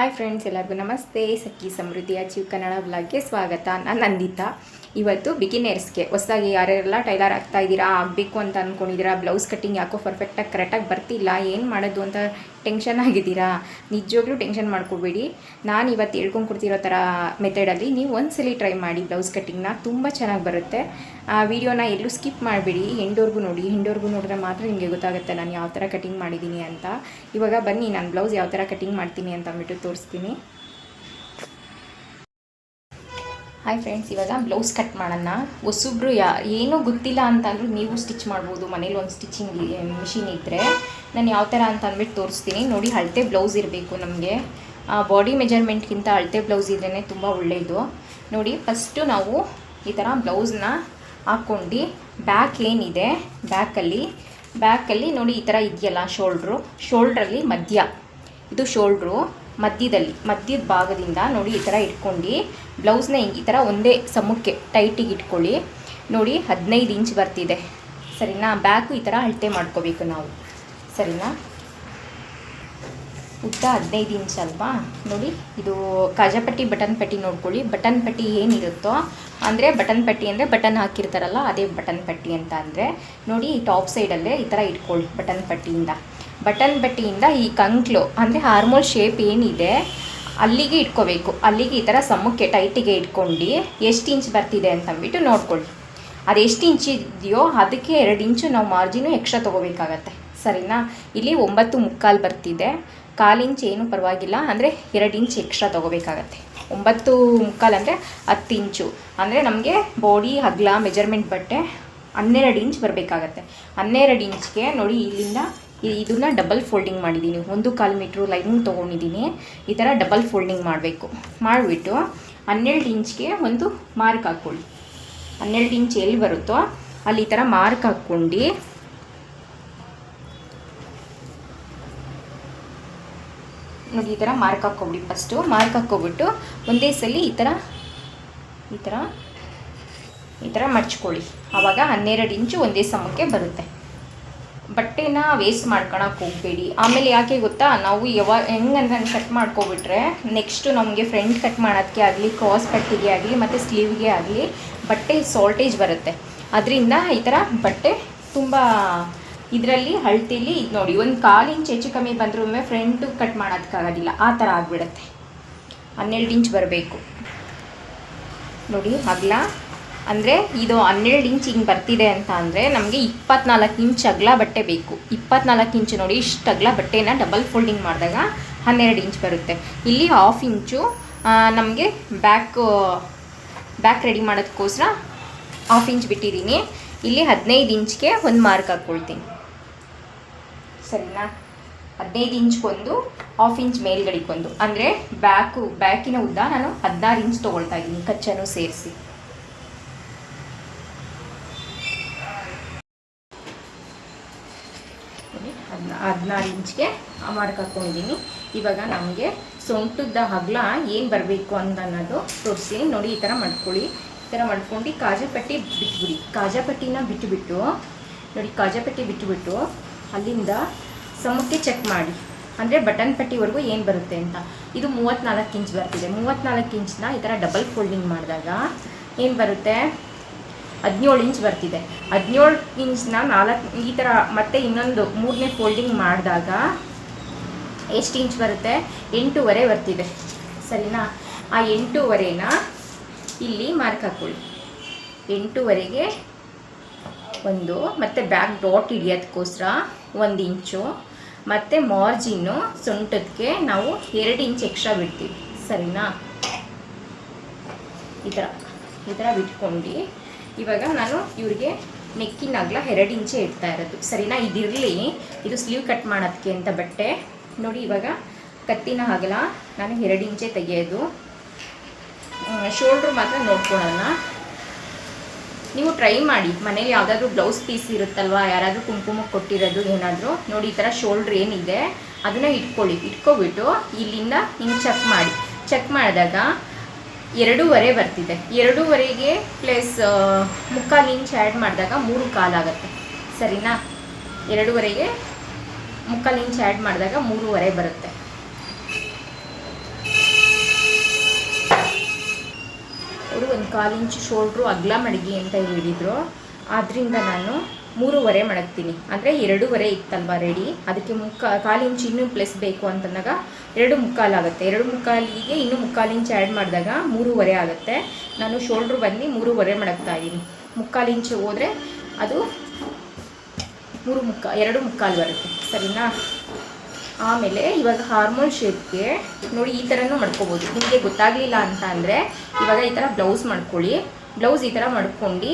Hi friends, ಎಲ್ಲರಿಗೂ ನಮಸ್ತೆ. ಸಖಿ ಸಮೃದ್ಧಿ achieve Kannada ವ್ಲಾಗ್ಗೆ ಸ್ವಾಗತ. ನಾನು ನಂದಿತಾ. ಇವತ್ತು ಬಿಗಿನರ್ಸ್ಗೆ ಹೊಸದಾಗಿ ಯಾರ್ಯಾರೆಲ್ಲ ಟೈಲರ್ ಆಗ್ತಾ ಇದ್ದೀರಾ, ಆಗಬೇಕು ಅಂತ ಅಂದ್ಕೊಂಡಿದ್ದೀರಾ, ಬ್ಲೌಸ್ ಕಟ್ಟಿಂಗ್ ಯಾಕೋ ಪರ್ಫೆಕ್ಟಾಗಿ ಕರೆಕ್ಟಾಗಿ ಬರ್ತಿಲ್ಲ, ಏನು ಮಾಡೋದು ಅಂತ ಟೆನ್ಷನ್ ಆಗಿದ್ದೀರಾ, ನಿಜವಾಗ್ಲೂ ಟೆನ್ಷನ್ ಮಾಡ್ಕೋಬೇಡಿ. ನಾನು ಇವತ್ತು ಹೇಳ್ಕೊಂಡು ಕೊಡ್ತಿರೋ ಥರ ಮೆಥಡಲ್ಲಿ ನೀವು ಒಂದ್ಸಲಿ ಟ್ರೈ ಮಾಡಿ ಬ್ಲೌಸ್ ಕಟ್ಟಿಂಗ್ನ, ತುಂಬ ಚೆನ್ನಾಗಿ ಬರುತ್ತೆ. ಆ ವಿಡಿಯೋನ ಎಲ್ಲೂ ಸ್ಕಿಪ್ ಮಾಡಿಬಿಡಿ, ಎಂಡೋರ್ಗೂ ನೋಡಿ. ಎಂಡೋರ್ಗೂ ನೋಡಿದ್ರೆ ಮಾತ್ರ ನಿಮಗೆ ಗೊತ್ತಾಗುತ್ತೆ ನಾನು ಯಾವ ಥರ ಕಟಿಂಗ್ ಮಾಡಿದ್ದೀನಿ ಅಂತ. ಇವಾಗ ಬನ್ನಿ, ನಾನು ಬ್ಲೌಸ್ ಯಾವ ಥರ ಕಟಿಂಗ್ ಮಾಡ್ತೀನಿ ಅಂತ ಅಂದ್ಬಿಟ್ಟು ತೋರಿಸ್ತೀನಿ. ಹಾಯ್ ಫ್ರೆಂಡ್ಸ್, ಇವಾಗ ಬ್ಲೌಸ್ ಕಟ್ ಮಾಡೋಣ. ಹೊಸಬ್ರು ಏನೂ ಗೊತ್ತಿಲ್ಲ ಅಂತಂದ್ರೂ ನೀವು ಸ್ಟಿಚ್ ಮಾಡ್ಬೋದು. ಮನೇಲಿ ಒಂದು ಸ್ಟಿಚಿಂಗ್ ಮಿಷಿನ್ ಇದ್ದರೆ ನಾನು ಯಾವ ಥರ ಅಂತ ಅಂದ್ಬಿಟ್ಟು ತೋರಿಸ್ತೀನಿ. ನೋಡಿ, ಅಳತೆ ಬ್ಲೌಸ್ ಇರಬೇಕು ನಮಗೆ. ಬಾಡಿ ಮೆಜರ್ಮೆಂಟ್ಗಿಂತ ಅಳತೆ ಬ್ಲೌಸ್ ಇದ್ರೇ ತುಂಬ ಒಳ್ಳೆಯದು. ನೋಡಿ, ಫಸ್ಟು ನಾವು ಈ ಥರ ಬ್ಲೌಸ್ನ ಹಾಕ್ಕೊಂಡು ಬ್ಯಾಕ್ ಏನಿದೆ ಬ್ಯಾಕಲ್ಲಿ ನೋಡಿ ಈ ಥರ ಇದೆಯಲ್ಲ ಶೋಲ್ಡ್ರಲ್ಲಿ ಇದು ಶೋಲ್ಡ್ರು ಮಧ್ಯದ ಭಾಗದಿಂದ ನೋಡಿ ಈ ಥರ ಇಟ್ಕೊಂಡು ಬ್ಲೌಸ್ನ ಈ ಥರ ಒಂದೇ ಸಮಕ್ಕೆ ಟೈಟಿಗೆ ಇಟ್ಕೊಳ್ಳಿ. ನೋಡಿ 15 ಇಂಚ್ ಬರ್ತಿದೆ, ಸರಿನಾ? ಬ್ಯಾಕು ಈ ಥರ ಅಳತೆ ಮಾಡ್ಕೋಬೇಕು ನಾವು, ಸರಿನಾ? ಉದ್ದ 15 ಇಂಚ್ ಅಲ್ವಾ? ನೋಡಿ, ಇದು ಕಾಜಾಪಟ್ಟಿ ಬಟನ್ ಪಟ್ಟಿ ನೋಡ್ಕೊಳ್ಳಿ. ಬಟನ್ ಪಟ್ಟಿ ಏನಿರುತ್ತೋ ಅಂದರೆ ಬಟನ್ ಹಾಕಿರ್ತಾರಲ್ಲ ಅದೇ ಬಟನ್ ಪಟ್ಟಿ ಅಂತ ಅಂದರೆ ನೋಡಿ, ಈ ಟಾಪ್ ಸೈಡಲ್ಲೇ ಈ ಥರ ಇಟ್ಕೊಳ್ಳಿ. ಬಟನ್ ಪಟ್ಟಿಯಿಂದ ಈ ಕಂಕ್ಲು ಅಂದರೆ ಹಾರ್ಮೋಲ್ ಶೇಪ್ ಏನಿದೆ ಅಲ್ಲಿಗೆ ಇಟ್ಕೋಬೇಕು. ಅಲ್ಲಿಗೆ ಈ ಥರ ಸಮಕ್ಕೆ ಟೈಟಿಗೆ ಇಟ್ಕೊಂಡು ಎಷ್ಟು ಇಂಚ್ ಬರ್ತಿದೆ ಅಂತಂದ್ಬಿಟ್ಟು ನೋಡ್ಕೊಳ್ಳಿ. ಅದು ಎಷ್ಟು ಇಂಚ್ ಇದೆಯೋ ಅದಕ್ಕೆ 2 ಇಂಚು ನಾವು ಮಾರ್ಜಿನು ಎಕ್ಸ್ಟ್ರಾ ತೊಗೋಬೇಕಾಗತ್ತೆ, ಸರಿನಾ? ಇಲ್ಲಿ 9.25 ಬರ್ತಿದೆ, 1/4 ಇಂಚ್ ಏನು ಪರವಾಗಿಲ್ಲ, ಅಂದರೆ 2 ಇಂಚ್ ಎಕ್ಸ್ಟ್ರಾ ತೊಗೋಬೇಕಾಗತ್ತೆ. 9.25 ಅಂದರೆ 10 ಇಂಚು, ಅಂದರೆ ನಮಗೆ ಬಾಡಿ ಅಗಲ ಮೆಜರ್ಮೆಂಟ್ ಬಟ್ಟೆ 12 ಇಂಚ್ ಬರಬೇಕಾಗತ್ತೆ. 12 ಇಂಚ್ಗೆ ನೋಡಿ, ಇಲ್ಲಿಂದ ಇದನ್ನು ಡಬಲ್ ಫೋಲ್ಡಿಂಗ್ ಮಾಡಿದ್ದೀನಿ. 1/4 ಮೀಟ್ರು ಲೈನಿಂಗ್ ತೊಗೊಂಡಿದ್ದೀನಿ. ಈ ಥರ ಡಬಲ್ ಫೋಲ್ಡಿಂಗ್ ಮಾಡಿಬಿಟ್ಟು 12 ಇಂಚ್ಗೆ ಒಂದು ಮಾರ್ಕ್ ಹಾಕ್ಕೊಳ್ಳಿ. 12 ಇಂಚ್ ಎಲ್ಲಿ ಬರುತ್ತೋ ಅಲ್ಲಿ ಈ ಥರ ಮಾರ್ಕ್ ಹಾಕ್ಕೊಂಡು ನೋಡಿ, ಈ ಥರ ಮಾರ್ಕ್ ಹಾಕ್ಕೊಬಿಡಿ. ಫಸ್ಟು ಮಾರ್ಕ್ ಹಾಕ್ಕೊಬಿಟ್ಟು ಒಂದೇ ಸಲ ಈ ಥರ ಮಡ್ಚ್ಕೊಳ್ಳಿ. ಆವಾಗ 12 ಇಂಚು ಒಂದೇ ಸಮಕ್ಕೆ ಬರುತ್ತೆ. ಬಟ್ಟೆನ ವೇಸ್ಟ್ ಮಾಡ್ಕೊಳಕ್ಕೆ ಹೋಗಬೇಡಿ. ಆಮೇಲೆ ಯಾಕೆ ಗೊತ್ತಾ, ನಾವು ಹೆಂಗಂದ್ರೆ ಕಟ್ ಮಾಡ್ಕೊಬಿಟ್ರೆ ನೆಕ್ಸ್ಟು ನಮಗೆ ಫ್ರಂಟ್ ಕಟ್ ಮಾಡೋದಕ್ಕೆ ಆಗಲಿ, ಕ್ರಾಸ್ ಪಟ್ಟಿಗೆ ಆಗಲಿ ಮತ್ತು ಸ್ಲೀವ್ಗೆ ಆಗಲಿ ಬಟ್ಟೆ ಸಾಲ್ಟೇಜ್ ಬರುತ್ತೆ. ಅದರಿಂದ ಈ ಥರ ಬಟ್ಟೆ ತುಂಬ ಇದರಲ್ಲಿ ಅಳತೆಯಲ್ಲಿ ನೋಡಿ 1/4 ಇಂಚ್ ಹೆಚ್ಚು ಕಮ್ಮಿ ಬಂದರೂ ಫ್ರಂಟು ಕಟ್ ಮಾಡೋದಕ್ಕಾಗೋದಿಲ್ಲ, ಆ ಥರ ಆಗಿಬಿಡುತ್ತೆ. 12 ಇಂಚ್ ಬರಬೇಕು ನೋಡಿ. ಅಗಲ ಅಂದರೆ ಇದು 12 ಇಂಚ್ ಹಿಂಗೆ ಬರ್ತಿದೆ ಅಂತ ಅಂದರೆ ನಮಗೆ 24 ಇಂಚ್ ಅಗಲ ಬಟ್ಟೆ ಬೇಕು. 24 ಇಂಚು ನೋಡಿ, ಇಷ್ಟು ಅಗಲ ಬಟ್ಟೆನ ಡಬಲ್ ಫೋಲ್ಡಿಂಗ್ ಮಾಡಿದಾಗ 12 ಇಂಚ್ ಬರುತ್ತೆ. ಇಲ್ಲಿ 1/2 ಇಂಚು ನಮಗೆ ಬ್ಯಾಕ್ ರೆಡಿ ಮಾಡೋದಕ್ಕೋಸ್ಕರ 1/2 ಇಂಚ್ ಬಿಟ್ಟಿದ್ದೀನಿ. ಇಲ್ಲಿ 15 ಇಂಚ್ಗೆ ಒಂದು ಮಾರ್ಕ್ ಹಾಕ್ಕೊಳ್ತೀನಿ, ಸರಿನಾ? 15 ಇಂಚ್ಗೊಂದು, 1/2 ಇಂಚ್ ಮೇಲ್ಗಡೆಗೊಂದು, ಅಂದರೆ ಬ್ಯಾಕಿನ ಉದ್ದ ನಾನು 16 ಇಂಚ್ ತೊಗೊಳ್ತಾ ಇದ್ದೀನಿ, ಕಚ್ಚನ್ನು ಸೇರಿಸಿ. 16 ಇಂಚ್ಗೆ ಮಾರ್ಕ್ ಹಾಕ್ಕೊಂಡಿದ್ದೀನಿ. ಇವಾಗ ನಮಗೆ ಸೊಂಟದ ಅಗಲ ಏನು ಬರಬೇಕು ಅಂತ ಅನ್ನೋದು ತೋರಿಸ್ತೀನಿ. ನೋಡಿ, ಈ ಥರ ಮಾಡ್ಕೊಳ್ಳಿ. ಈ ಥರ ಮಾಡ್ಕೊಂಡು ಕಾಜಾಪಟ್ಟಿ ಬಿಟ್ಬಿಡಿ. ಕಾಜಾಪಟ್ಟಿನ ಬಿಟ್ಟುಬಿಟ್ಟು ನೋಡಿ, ಕಾಜಾಪಟ್ಟಿ ಬಿಟ್ಟುಬಿಟ್ಟು ಅಲ್ಲಿಂದ ಸಮಕ್ಕೆ ಚೆಕ್ ಮಾಡಿ, ಅಂದರೆ ಬಟನ್ ಪಟ್ಟಿವರೆಗೂ ಏನು ಬರುತ್ತೆ ಅಂತ. ಇದು 34 ಇಂಚ್ ಬರ್ತಿದೆ. 34 ಇಂಚನ್ನ ಈ ಥರ ಡಬಲ್ ಫೋಲ್ಡಿಂಗ್ ಮಾಡಿದಾಗ ಏನು ಬರುತ್ತೆ, 17 ಇಂಚ್ ಬರ್ತಿದೆ. 17 ಇಂಚ್ನ 4 ಈ ಥರ ಮತ್ತೆ ಇನ್ನೊಂದು 3ನೇ ಫೋಲ್ಡಿಂಗ್ ಮಾಡಿದಾಗ ಎಷ್ಟು ಇಂಚ್ ಬರುತ್ತೆ, 8.5 ಬರ್ತಿದೆ, ಸರಿನಾ? ಆ 8.5ನ ಇಲ್ಲಿ ಮಾರ್ಕ್ ಹಾಕ್ಕೊಳ್ಳಿ. 8.5ಗೆ ಒಂದು, ಮತ್ತು ಬ್ಯಾಕ್ ಡಾಟ್ ಹಿಡಿಯೋದಕ್ಕೋಸ್ಕರ 1 ಇಂಚು, ಮತ್ತು ಮಾರ್ಜಿನ್ನು ಸೊಂಟಕ್ಕೆ ನಾವು 2 ಇಂಚ್ ಎಕ್ಸ್ಟ್ರಾ ಬಿಡ್ತೀವಿ, ಸರಿನಾ? ಈ ಥರ ಬಿಟ್ಕೊಂಡು ಇವಾಗ ನಾನು ಇವ್ರಿಗೆ ನೆಕ್ಕಿನ ಅಗಲ 2 ಇಂಚೇ ಇಡ್ತಾ ಇರೋದು, ಸರಿನಾ? ಇದಿರಲಿ, ಇದು ಸ್ಲೀವ್ ಕಟ್ ಮಾಡೋದಕ್ಕೆ ಅಂತ ಬಟ್ಟೆ. ನೋಡಿ, ಇವಾಗ ಕತ್ತಿನ ಅಗಲ ನಾನು 2 ಇಂಚೇ ತೆಗೆಯೋದು. ಶೋಲ್ಡ್ರು ಮಾತ್ರ ನೋಡ್ಕೊಳ್ಳೋಣ. ನೀವು ಟ್ರೈ ಮಾಡಿ ಮನೇಲಿ, ಯಾವುದಾದ್ರೂ ಬ್ಲೌಸ್ ಪೀಸ್ ಇರುತ್ತಲ್ವ, ಯಾರಾದರೂ ಕುಂಕುಮಕ್ಕೆ ಕೊಟ್ಟಿರೋದು ಏನಾದರೂ ನೋಡಿ, ಈ ಥರ ಶೋಲ್ಡ್ರ್ ಏನಿದೆ ಅದನ್ನು ಇಟ್ಕೊಬಿಟ್ಟು ಇಲ್ಲಿಂದ ಹಿಂಗೆ ಚೆಕ್ ಮಾಡಿದಾಗ 2.5 ಬರ್ತಿದೆ. 2.5ಗೆ ಪ್ಲಸ್ 3/4 ಇಂಚ್ ಆ್ಯಡ್ ಮಾಡಿದಾಗ 3/4 ಆಗುತ್ತೆ, ಸರಿನಾ? 2.5ಗೆ 3/4 ಇಂಚ್ ಆ್ಯಡ್ ಮಾಡಿದಾಗ 3.5 ಬರುತ್ತೆ. 1 ಕಾಲು ಇಂಚು ಶೋಲ್ಡ್ರು ಅಗಲ ಮಡಗಿ ಅಂತ ಹೇಳಿದರು. ಆದ್ದರಿಂದ ನಾನು 3.5 ಮಡಗ್ತೀನಿ. ಅಂದರೆ 2.5 ಇತ್ತಲ್ವ ರೆಡಿ, ಅದಕ್ಕೆ ಕಾಲು ಇಂಚು ಇನ್ನೂ ಪ್ಲಸ್ ಬೇಕು ಅಂತಂದಾಗ 2.25 ಆಗುತ್ತೆ. 2.25ಗೆ ಇನ್ನೂ 3/4 ಇಂಚು ಆ್ಯಡ್ ಮಾಡಿದಾಗ 3.5 ಆಗುತ್ತೆ. ನಾನು ಶೋಲ್ಡ್ರು ಬಂದು 3.5 ಮಡಗ್ತಾ ಇದ್ದೀನಿ. 3/4 ಇಂಚು ಹೋದರೆ ಅದು 2.25 ಬರುತ್ತೆ. ಸರಿನಾ? ಆಮೇಲೆ ಇವಾಗ ಹಾರ್ಮೋಲ್ ಶೇಪ್ಗೆ ನೋಡಿ ಈ ಥರನೂ ಮಾಡ್ಕೋಬೋದು. ನಿಮಗೆ ಗೊತ್ತಾಗಲಿಲ್ಲ ಅಂತ ಅಂದರೆ ಇವಾಗ ಈ ಥರ ಬ್ಲೌಸ್ ಮಾಡ್ಕೊಳ್ಳಿ. ಬ್ಲೌಸ್ ಈ ಥರ ಮಾಡ್ಕೊಂಡು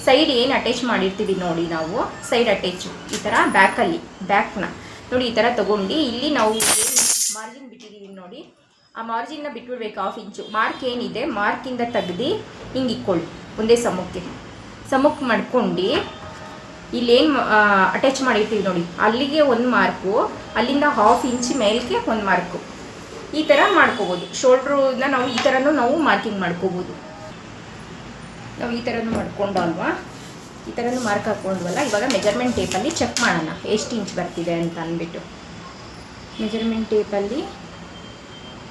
ಸೈಡ್ ಏನು ಅಟ್ಯಾಚ್ ಮಾಡಿರ್ತೀವಿ ನೋಡಿ, ನಾವು ಸೈಡ್ ಅಟ್ಯಾಚು ಈ ಥರ ಬ್ಯಾಕ್ನ ನೋಡಿ ಈ ಥರ ತೊಗೊಂಡು ಇಲ್ಲಿ ನಾವು ಏನು ಮಾರ್ಜಿನ್ ಬಿಟ್ಟಿದ್ದೀವಿ ನೋಡಿ, ಆ ಮಾರ್ಜಿನ್ನ ಬಿಟ್ಬಿಡ್ಬೇಕು. 1/2 ಇಂಚು ಮಾರ್ಕ್ ಏನಿದೆ ಮಾರ್ಕಿಂದ ತೆಗ್ದು ಹಿಂಗೆ ಇಕ್ಕೊಳ್ಳಿ. ಒಂದೇ ಸಮಕ್ಕೆ ಮಾಡ್ಕೊಂಡು ಇಲ್ಲೇನು ಅಟ್ಯಾಚ್ ಮಾಡಿರ್ತೀವಿ ನೋಡಿ ಅಲ್ಲಿಗೆ ಒಂದು ಮಾರ್ಕು, ಅಲ್ಲಿಂದ 1/2 ಇಂಚ್ ಮೇಲ್ಗೆ ಒಂದು ಮಾರ್ಕು. ಈ ಥರ ಮಾಡ್ಕೋಬೋದು. ಶೋಲ್ಡ್ರನ್ನ ನಾವು ಈ ಥರನೂ ನಾವು ಮಾರ್ಕಿಂಗ್ ಮಾಡ್ಕೋಬೋದು. ನಾವು ಈ ಥರನೂ ಮಾಡ್ಕೊಂಡಲ್ವಾ, ಈ ಥರನೂ ಮಾರ್ಕ್ ಹಾಕ್ಕೊಂಡ್ವಲ್ಲ. ಇವಾಗ ಮೆಜರ್ಮೆಂಟ್ ಟೇಪಲ್ಲಿ ಚೆಕ್ ಮಾಡೋಣ ಎಷ್ಟು ಇಂಚ್ ಬರ್ತಿದೆ ಅಂತ ಅಂದ್ಬಿಟ್ಟು. ಮೆಜರ್ಮೆಂಟ್ ಟೇಪಲ್ಲಿ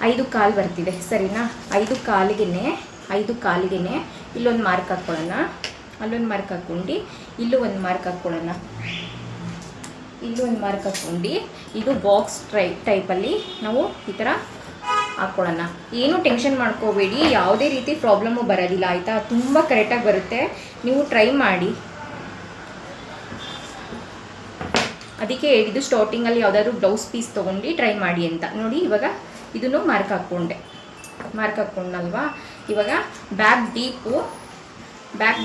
5.25 ಬರ್ತಿದೆ. ಸರಿನಾ? 5.25ಗೆ ಇಲ್ಲೊಂದು ಮಾರ್ಕ್ ಹಾಕ್ಕೊಳ್ಳೋಣ, ಅಲ್ಲೊಂದು ಮಾರ್ಕ್ ಹಾಕ್ಕೊಂಡು ಇಲ್ಲೂ ಒಂದು ಮಾರ್ಕ್ ಹಾಕ್ಕೊಳ್ಳೋಣ, ಇಲ್ಲೂ ಒಂದು ಮಾರ್ಕ್ ಹಾಕ್ಕೊಂಡು ಇದು ಬಾಕ್ಸ್ ಟೈಪಲ್ಲಿ ನಾವು ಈ ಥರ ಹಾಕ್ಕೊಳ್ಳೋಣ. ಏನೂ ಟೆನ್ಷನ್ ಮಾಡ್ಕೋಬೇಡಿ, ಯಾವುದೇ ರೀತಿ ಪ್ರಾಬ್ಲಮ್ಮು ಬರೋದಿಲ್ಲ ಆಯಿತಾ. ತುಂಬ ಕರೆಕ್ಟಾಗಿ ಬರುತ್ತೆ, ನೀವು ಟ್ರೈ ಮಾಡಿ. ಅದಕ್ಕೆ ಹೇಳಿದ್ದು ಸ್ಟಾರ್ಟಿಂಗಲ್ಲಿ ಯಾವುದಾದ್ರೂ ಬ್ಲೌಸ್ ಪೀಸ್ ತೊಗೊಂಡು ಟ್ರೈ ಮಾಡಿ ಅಂತ. ನೋಡಿ ಇವಾಗ ಇದನ್ನು ಮಾರ್ಕ್ ಹಾಕ್ಕೊಂಡಲ್ವಾ. ಇವಾಗ ಬ್ಯಾಕ್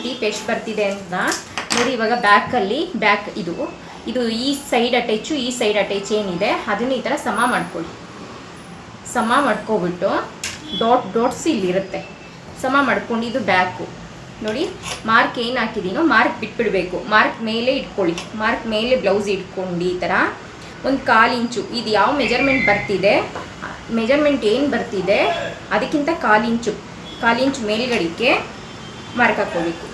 ಡೀಪ್ ಎಷ್ಟು ಬರ್ತಿದೆ ಅಂತ ನೋಡಿ. ಇವಾಗ ಬ್ಯಾಕ್ ಇದು ಈ ಸೈಡ್ ಅಟ್ಯಾಚ್ ಏನಿದೆ ಅದನ್ನು ಈ ಥರ ಸಮ ಮಾಡ್ಕೊಬಿಟ್ಟು ಡಾಟ್ಸ್ ಇಲ್ಲಿರುತ್ತೆ. ಸಮ ಮಾಡ್ಕೊಂಡು ಇದು ಬ್ಯಾಕು ನೋಡಿ. ಮಾರ್ಕ್ ಏನು ಹಾಕಿದ್ದೀನೋ ಮಾರ್ಕ್ ಬಿಟ್ಬಿಡಬೇಕು. ಮಾರ್ಕ್ ಮೇಲೆ ಇಟ್ಕೊಳ್ಳಿ. ಮಾರ್ಕ್ ಮೇಲೆ ಬ್ಲೌಸ್ ಇಟ್ಕೊಂಡು ಈ ಥರ 1/4 ಇಂಚು ಇದು ಯಾವ ಮೆಜರ್ಮೆಂಟ್ ಏನು ಬರ್ತಿದೆ ಅದಕ್ಕಿಂತ 1/4 ಇಂಚು ಮೇಲ್ಗಡೆಗೆ ಮಾರ್ಕ್ ಹಾಕ್ಕೋಬೇಕು.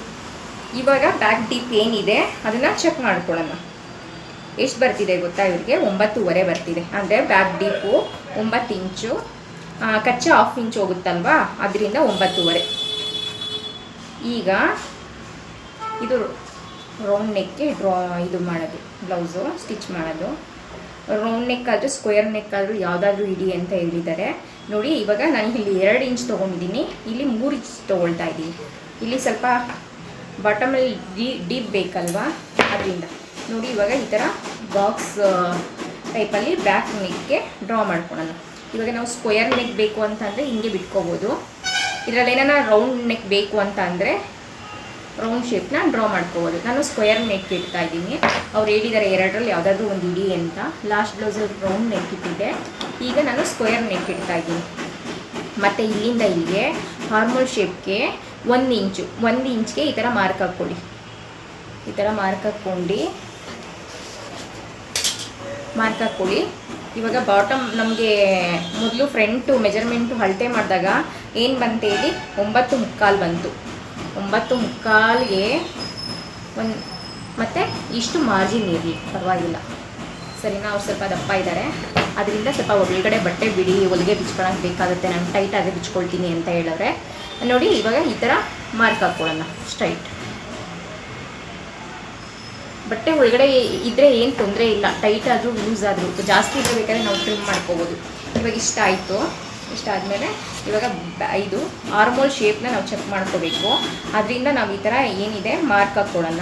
ಇವಾಗ ಬ್ಯಾಕ್ ಡೀಪ್ ಏನಿದೆ ಅದನ್ನು ಚೆಕ್ ಮಾಡ್ಕೊಳ್ಳೋಣ. ಎಷ್ಟು ಬರ್ತಿದೆ ಗೊತ್ತಾ? ಇವ್ರಿಗೆ 9.25 ಬರ್ತಿದೆ. ಅಂದರೆ ಬ್ಯಾಕ್ ಡೀಪು 9 ಇಂಚು, ಕಚ್ಚಾ 1/2 ಇಂಚು ಹೋಗುತ್ತಲ್ವಾ, ಅದರಿಂದ 9.25. ಈಗ ಇದು ರೌಂಡ್ ನೆಕ್ಗೆ ಇದು ಮಾಡೋದು, ಬ್ಲೌಸು ಸ್ಟಿಚ್ ಮಾಡೋದು. ರೌಂಡ್ ನೆಕ್ ಆದರೂ ಸ್ಕ್ವೇರ್ ನೆಕ್ ಆದರೂ ಯಾವುದಾದ್ರೂ ಇಡಿ ಅಂತ ಹೇಳಿದ್ದಾರೆ ನೋಡಿ. ಇವಾಗ ನಾನು ಇಲ್ಲಿ 2 ಇಂಚ್ ತೊಗೊಂಡಿದ್ದೀನಿ, ಇಲ್ಲಿ 3 ಇಂಚ್ ತೊಗೊಳ್ತಾ ಇದ್ದೀನಿ. ಇಲ್ಲಿ ಸ್ವಲ್ಪ ಬಾಟಮಲ್ಲಿ ಡೀಪ್ ಬೇಕಲ್ವಾ, ಅದರಿಂದ ನೋಡಿ. ಇವಾಗ ಈ ಥರ ಬಾಕ್ಸ್ ಟೈಪಲ್ಲಿ ಬ್ಯಾಕ್ ನೆಕ್ಗೆ ಡ್ರಾ ಮಾಡ್ಕೊಳ್ಳೋಣ. ಇವಾಗ ನಾವು ಸ್ಕ್ವೇರ್ ನೆಕ್ ಬೇಕು ಅಂತಂದರೆ ಹಿಂಗೆ ಬಿಟ್ಕೋಬೋದು. ಇದರಲ್ಲಿ ಏನಾರ ರೌಂಡ್ ನೆಕ್ ಬೇಕು ಅಂತ ಅಂದರೆ ರೌಂಡ್ ಶೇಪ್ನ ಡ್ರಾ ಮಾಡ್ಕೋಬೋದು. ನಾನು ಸ್ಕ್ವೇರ್ ನೆಕ್ ಇಡ್ತಾ ಇದ್ದೀನಿ. ಅವ್ರು ಹೇಳಿದ್ದಾರೆ 2ರಲ್ಲಿ ಯಾವುದಾದ್ರೂ ಒಂದು ಇಡಿ ಅಂತ. ಲಾಸ್ಟ್ ಬ್ಲೌಸಲ್ಲಿ ರೌಂಡ್ ನೆಕ್ ಇಟ್ಟಿದ್ದೆ, ಈಗ ನಾನು ಸ್ಕ್ವೇರ್ ನೆಕ್ ಇಡ್ತಾ ಇದ್ದೀನಿ. ಮತ್ತು ಇಲ್ಲಿಂದ ಇಲ್ಲಿಗೆ ಹಾರ್ಮೋಲ್ ಶೇಪ್ಗೆ 1 ಇಂಚ್ಗೆ ಈ ಥರ ಮಾರ್ಕ್ ಹಾಕ್ಕೊಳ್ಳಿ. ಈ ಥರ ಮಾರ್ಕ್ ಹಾಕ್ಕೊಳ್ಳಿ. ಇವಾಗ ಬಾಟಮ್ ನಮಗೆ ಮೊದಲು ಫ್ರಂಟು ಮೆಜರ್ಮೆಂಟು ಅಳತೆ ಮಾಡಿದಾಗ ಏನು ಬಂತು ಹೇಳಿ? 9.25 ಬಂತು. 9.25ಗೆ ಮತ್ತು ಇಷ್ಟು ಮಾರ್ಜಿನ್ ಇರಲಿ, ಪರವಾಗಿಲ್ಲ. ಸರಿನಾ? ಅವ್ರು ಸ್ವಲ್ಪ ದಪ್ಪ ಇದ್ದಾರೆ, ಅದರಿಂದ ಸ್ವಲ್ಪ ಒಳಗಡೆ ಬಟ್ಟೆ ಬಿಡಿ, ಹೊಲಿಗೆ ಬಿಚ್ಕೊಳಕ್ಕೆ ಬೇಕಾಗುತ್ತೆ, ನಾನು ಟೈಟಾಗಿ ಬಿಚ್ಕೊಳ್ತೀನಿ ಅಂತ ಹೇಳಿದ್ರೆ ನೋಡಿ. ಇವಾಗ ಈ ಥರ ಮಾರ್ಕ್ ಹಾಕ್ಕೊಳ್ಳೋಣ ಸ್ಟ್ರೈಟ್. ಬಟ್ಟೆ ಒಳಗಡೆ ಇದ್ದರೆ ಏನು ತೊಂದರೆ ಇಲ್ಲ, ಟೈಟ್ ಆದರೂ ಲೂಸ್ ಆದರೂ. ಜಾಸ್ತಿ ಇದ್ರೆ ಬೇಕಾದ್ರೆ ನಾವು ಟ್ರಿಮ್ ಮಾಡ್ಕೋಬೋದು. ಇವಾಗ ಇಷ್ಟ ಆಯಿತು. ಇಷ್ಟ ಆದಮೇಲೆ ಇವಾಗ ಇದು ಆರ್ಮೋಲ್ ಶೇಪ್ನ ನಾವು ಚೆಕ್ ಮಾಡ್ಕೋಬೇಕು. ಅದರಿಂದ ನಾವು ಈ ಥರ ಏನಿದೆ ಮಾರ್ಕ್ ಹಾಕ್ಕೊಳ್ಳೋಣ.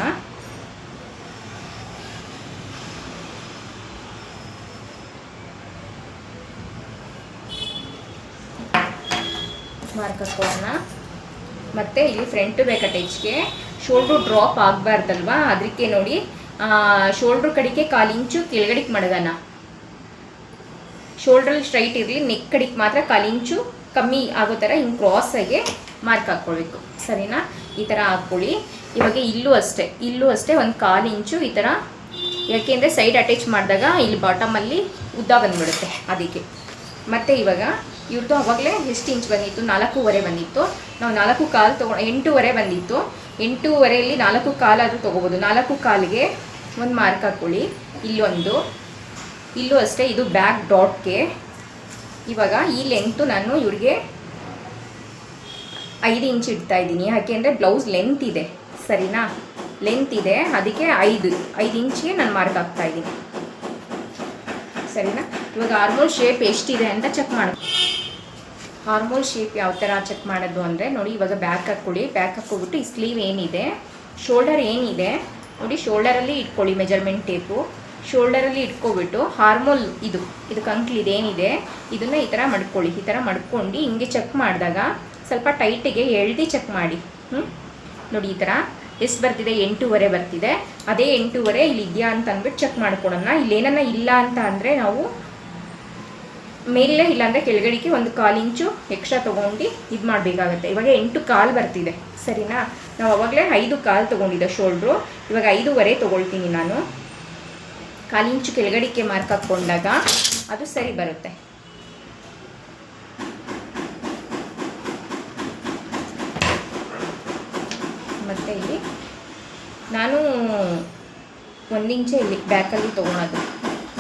ಮತ್ತು ಇಲ್ಲಿ ಫ್ರಂಟ್ ಬ್ಯಾಕ್ ಅಟ್ಯಾಚ್ಗೆ ಶೋಲ್ಡ್ರು ಡ್ರಾಪ್ ಆಗಬಾರ್ದಲ್ವಾ, ಅದಕ್ಕೆ ನೋಡಿ ಶೋಲ್ಡ್ರ್ ಕಡೆಗೆ 1/4 ಇಂಚು ಕೆಳಗಡೆಗೆ ಮಡಗೋಣ. ಶೋಲ್ಡ್ರಲ್ಲಿ ಸ್ಟ್ರೈಟ್ ಇರಲಿ, ನೆಕ್ ಕಡೆಗೆ ಮಾತ್ರ 1/4 ಇಂಚು ಕಮ್ಮಿ ಆಗೋ ಥರ ಹಿಂಗೆ ಕ್ರಾಸಾಗಿ ಮಾರ್ಕ್ ಹಾಕ್ಕೊಳ್ಬೇಕು. ಸರಿನಾ? ಈ ಥರ ಹಾಕ್ಕೊಳ್ಳಿ. ಇವಾಗ ಇಲ್ಲೂ ಅಷ್ಟೇ 1/4 ಇಂಚು ಈ ಥರ, ಯಾಕೆಂದರೆ ಸೈಡ್ ಅಟ್ಯಾಚ್ ಮಾಡಿದಾಗ ಇಲ್ಲಿ ಬಾಟಮಲ್ಲಿ ಉದ್ದ ಬಂದುಬಿಡುತ್ತೆ ಅದಕ್ಕೆ. ಮತ್ತು ಇವಾಗ ಇವ್ರದ್ದು ಆವಾಗಲೇ ಎಷ್ಟು ಇಂಚ್ ಬಂದಿತ್ತು? 4.25 ಬಂದಿತ್ತು. ನಾವು 4.25 8.25 ಬಂದಿತ್ತು. 8.25ಯಲ್ಲಿ 4.25 ಆದರೂ ತೊಗೋಬೋದು. 4.25ಗೆ ಒಂದು ಮಾರ್ಕ್ ಹಾಕ್ಕೊಳ್ಳಿ. ಇಲ್ಲೂ ಅಷ್ಟೇ, ಇದು ಬ್ಯಾಕ್ ಡಾಟ್ಗೆ. ಇವಾಗ ಈ ಲೆಂತು ನಾನು ಇವ್ರಿಗೆ 5 ಇಂಚ್ ಇಡ್ತಾ ಇದ್ದೀನಿ. ಯಾಕೆಂದರೆ ಬ್ಲೌಸ್ ಲೆಂತ್ ಇದೆ, ಸರಿನಾ? ಲೆಂತ್ ಇದೆ, ಅದಕ್ಕೆ 5 ಇಂಚ್ಗೆ ನಾನು ಮಾರ್ಕ್ ಹಾಕ್ತಾ ಇದ್ದೀನಿ, ಸರಿನಾ? ಇವಾಗ ಆರ್ಮೋಲ್ ಶೇಪ್ ಎಷ್ಟಿದೆ ಅಂತ ಚೆಕ್ ಮಾಡೋದು. ಆರ್ಮೋಲ್ ಶೇಪ್ ಯಾವ ಥರ ಚೆಕ್ ಮಾಡೋದು ಅಂದರೆ ನೋಡಿ, ಇವಾಗ ಬ್ಯಾಕ್ ಹಾಕ್ಕೊಳ್ಳಿ. ಬ್ಯಾಕ್ ಹಾಕ್ಕೊಬಿಟ್ಟು ಈ ಸ್ಲೀವ್ ಏನಿದೆ, ಶೋಲ್ಡರ್ ಏನಿದೆ ನೋಡಿ, ಶೋಲ್ಡರಲ್ಲಿ ಇಟ್ಕೊಳ್ಳಿ ಮೆಜರ್ಮೆಂಟ್ ಟೇಪು. ಶೋಲ್ಡರಲ್ಲಿ ಇಟ್ಕೊಬಿಟ್ಟು ಆರ್ಮೋಲ್ ಇದು ಕಂಕ್ಲಿ ಇದೇನಿದೆ ಇದನ್ನು ಈ ಥರ ಮಡ್ಕೊಳ್ಳಿ. ಈ ಥರ ಮಡ್ಕೊಂಡು ಹಿಂಗೆ ಚೆಕ್ ಮಾಡಿದಾಗ ಸ್ವಲ್ಪ ಟೈಟಿಗೆ ಎಳ್ದು ಚೆಕ್ ಮಾಡಿ. ನೋಡಿ ಈ ಥರ ಎಷ್ಟು ಬರ್ತಿದೆ, 8.5 ಬರ್ತಿದೆ. ಅದೇ 8.5 ಇಲ್ಲಿ ಇದೆಯಾ ಅಂತ ಅಂದ್ಬಿಟ್ಟು ಚೆಕ್ ಮಾಡ್ಕೊಳೋಣ. ಇಲ್ಲೇನನ್ನ ಇಲ್ಲ ಅಂತ ಅಂದರೆ ನಾವು ಮೇಲೆ ಇಲ್ಲಾಂದರೆ ಕೆಳಗಡೆಗೆ 1/4 ಇಂಚು ಎಕ್ಸ್ಟ್ರಾ ತೊಗೊಂಡು ಇದು ಮಾಡಬೇಕಾಗತ್ತೆ. ಇವಾಗ 8.25 ಬರ್ತಿದೆ, ಸರಿನಾ? ನಾವು ಅವಾಗಲೇ 5.25 ತೊಗೊಂಡಿದ್ದೆ ಶೋಲ್ಡ್ರು, ಇವಾಗ 5.25 ತೊಗೊಳ್ತೀನಿ ನಾನು. 1/4 ಇಂಚು ಕೆಳಗಡೆಗೆ ಮಾರ್ಕ್ ಹಾಕ್ಕೊಂಡಾಗ ಅದು ಸರಿ ಬರುತ್ತೆ. ಮತ್ತು ಇಲ್ಲಿ ನಾನು 1 ಇಂಚೆ ಇಲ್ಲಿ ಬ್ಯಾಕಲ್ಲಿ ತೊಗೊಳೋದು,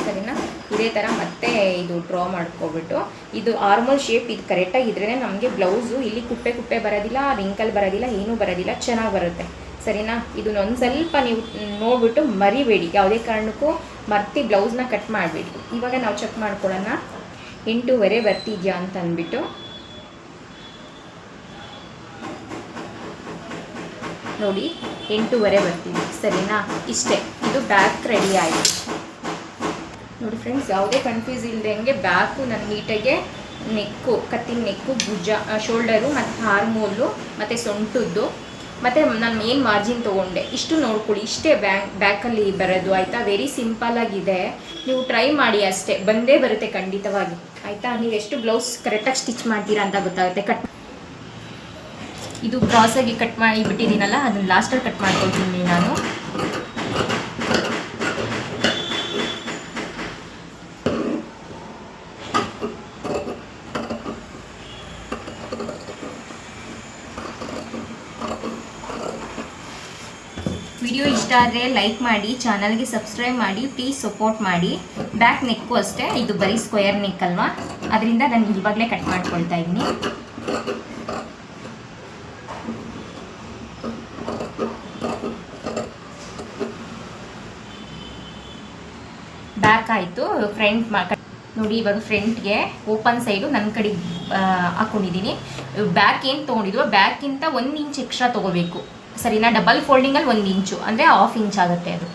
ಸರಿನಾ? ಇದೇ ಥರ ಮತ್ತೆ ಇದು ಡ್ರಾ ಮಾಡ್ಕೊಬಿಟ್ಟು ಇದು ಆರ್ಮೋಲ್ ಶೇಪ್ ಇದು ಕರೆಕ್ಟಾಗಿದ್ರೇ ನಮಗೆ ಬ್ಲೌಸು ಇಲ್ಲಿ ಕುಪ್ಪೆ ಬರೋದಿಲ್ಲ, ರಿಂಕಲ್ ಬರೋದಿಲ್ಲ, ಏನೂ ಬರೋದಿಲ್ಲ, ಚೆನ್ನಾಗಿ ಬರುತ್ತೆ, ಸರಿನಾ? ಇದನ್ನೊಂದು ಸ್ವಲ್ಪ ನೀವು ನೋಡಿಬಿಟ್ಟು ಮರಿಬೇಡಿ, ಯಾವುದೇ ಕಾರಣಕ್ಕೂ ಮರ್ತಿ ಬ್ಲೌಸ್ನ ಕಟ್ ಮಾಡಬೇಡಿ. ಇವಾಗ ನಾವು ಚೆಕ್ ಮಾಡ್ಕೊಳ್ಳೋಣ 8.25 ಬರ್ತಿದ್ಯಾ ಅಂತ ಅಂದ್ಬಿಟ್ಟು. ನೋಡಿ 8.25 ಬರ್ತಿದೆ, ಸರಿನಾ? ಇಷ್ಟೇ, ಇದು ಬ್ಯಾಕ್ ರೆಡಿ ಆಯಿತು. ನೋಡಿ ಫ್ರೆಂಡ್ಸ್, ಯಾವುದೇ ಕನ್ಫ್ಯೂಸ್ ಇಲ್ಲದೆ ಹಂಗೆ ಬ್ಯಾಕು ನಾನು ನೀಟಾಗೆ ನೆಕ್ಕು, ಕತ್ತಿನ ನೆಕ್ಕು, ಭುಜ, ಶೋಲ್ಡರು ಮತ್ತು ಆರ್ಮೋಲು ಮತ್ತು ಸೊಂಟದ್ದು ಮತ್ತು ನಾನು ಏನು ಮಾರ್ಜಿನ್ ತೊಗೊಂಡೆ ಇಷ್ಟು ನೋಡ್ಕೊಳ್ಳಿ. ಇಷ್ಟೇ ಬ್ಯಾಕಲ್ಲಿ ಬರೋದು, ಆಯಿತಾ? ವೆರಿ ಸಿಂಪಲ್ಲಾಗಿದೆ, ನೀವು ಟ್ರೈ ಮಾಡಿ ಅಷ್ಟೇ, ಬಂದೇ ಬರುತ್ತೆ ಖಂಡಿತವಾಗಿ, ಆಯಿತಾ? ನೀವು ಎಷ್ಟು ಬ್ಲೌಸ್ ಕರೆಕ್ಟಾಗಿ ಸ್ಟಿಚ್ ಮಾಡ್ತೀರಾ ಅಂತ ಗೊತ್ತಾಗುತ್ತೆ. ಇದು ಕ್ರಾಸಾಗಿ ಕಟ್ ಮಾಡಿ ಬಿಟ್ಟಿದ್ದೀನಲ್ಲ, ಅದನ್ನು ಲಾಸ್ಟಲ್ಲಿ ಕಟ್ ಮಾಡ್ಕೊಳ್ತೀನಿ ನಾನು. ವಿಡಿಯೋ ಇಷ್ಟ ಆದರೆ ಲೈಕ್ ಮಾಡಿ, ಚಾನಲ್ಗೆ ಸಬ್ಸ್ಕ್ರೈಬ್ ಮಾಡಿ, ಪ್ಲೀಸ್ ಸಪೋರ್ಟ್ ಮಾಡಿ. ಬ್ಯಾಕ್ ನೆಕ್ಕು ಅಷ್ಟೇ, ಇದು ಬರೀ ಸ್ಕ್ವೇರ್ ನೆಕ್ ಅಲ್ವಾ, ಅದರಿಂದ ನಾನು ಇವಾಗಲೇ ಕಟ್ ಮಾಡ್ಕೊಳ್ತಾ ಇದ್ದೀನಿ. ಬ್ಯಾಕ್ ಆಯಿತು, ಫ್ರಂಟ್ ನೋಡಿ. ಇವಾಗ ಫ್ರಂಟ್ಗೆ ಓಪನ್ ಸೈಡು ನನ್ನ ಕಡೆ ಹಾಕ್ಕೊಂಡಿದ್ದೀನಿ. ಬ್ಯಾಕ್ ಏನು ತೊಗೊಂಡಿದ್ವೋ ಬ್ಯಾಕ್ಗಿಂತ 1 ಇಂಚ್ ಎಕ್ಸ್ಟ್ರಾ ತೊಗೋಬೇಕು, ಸರಿನಾ? ಡಬಲ್ ಫೋಲ್ಡಿಂಗಲ್ಲಿ 1 ಇಂಚು ಅಂದರೆ 1/2 ಇಂಚ್ ಆಗುತ್ತೆ ಅದು.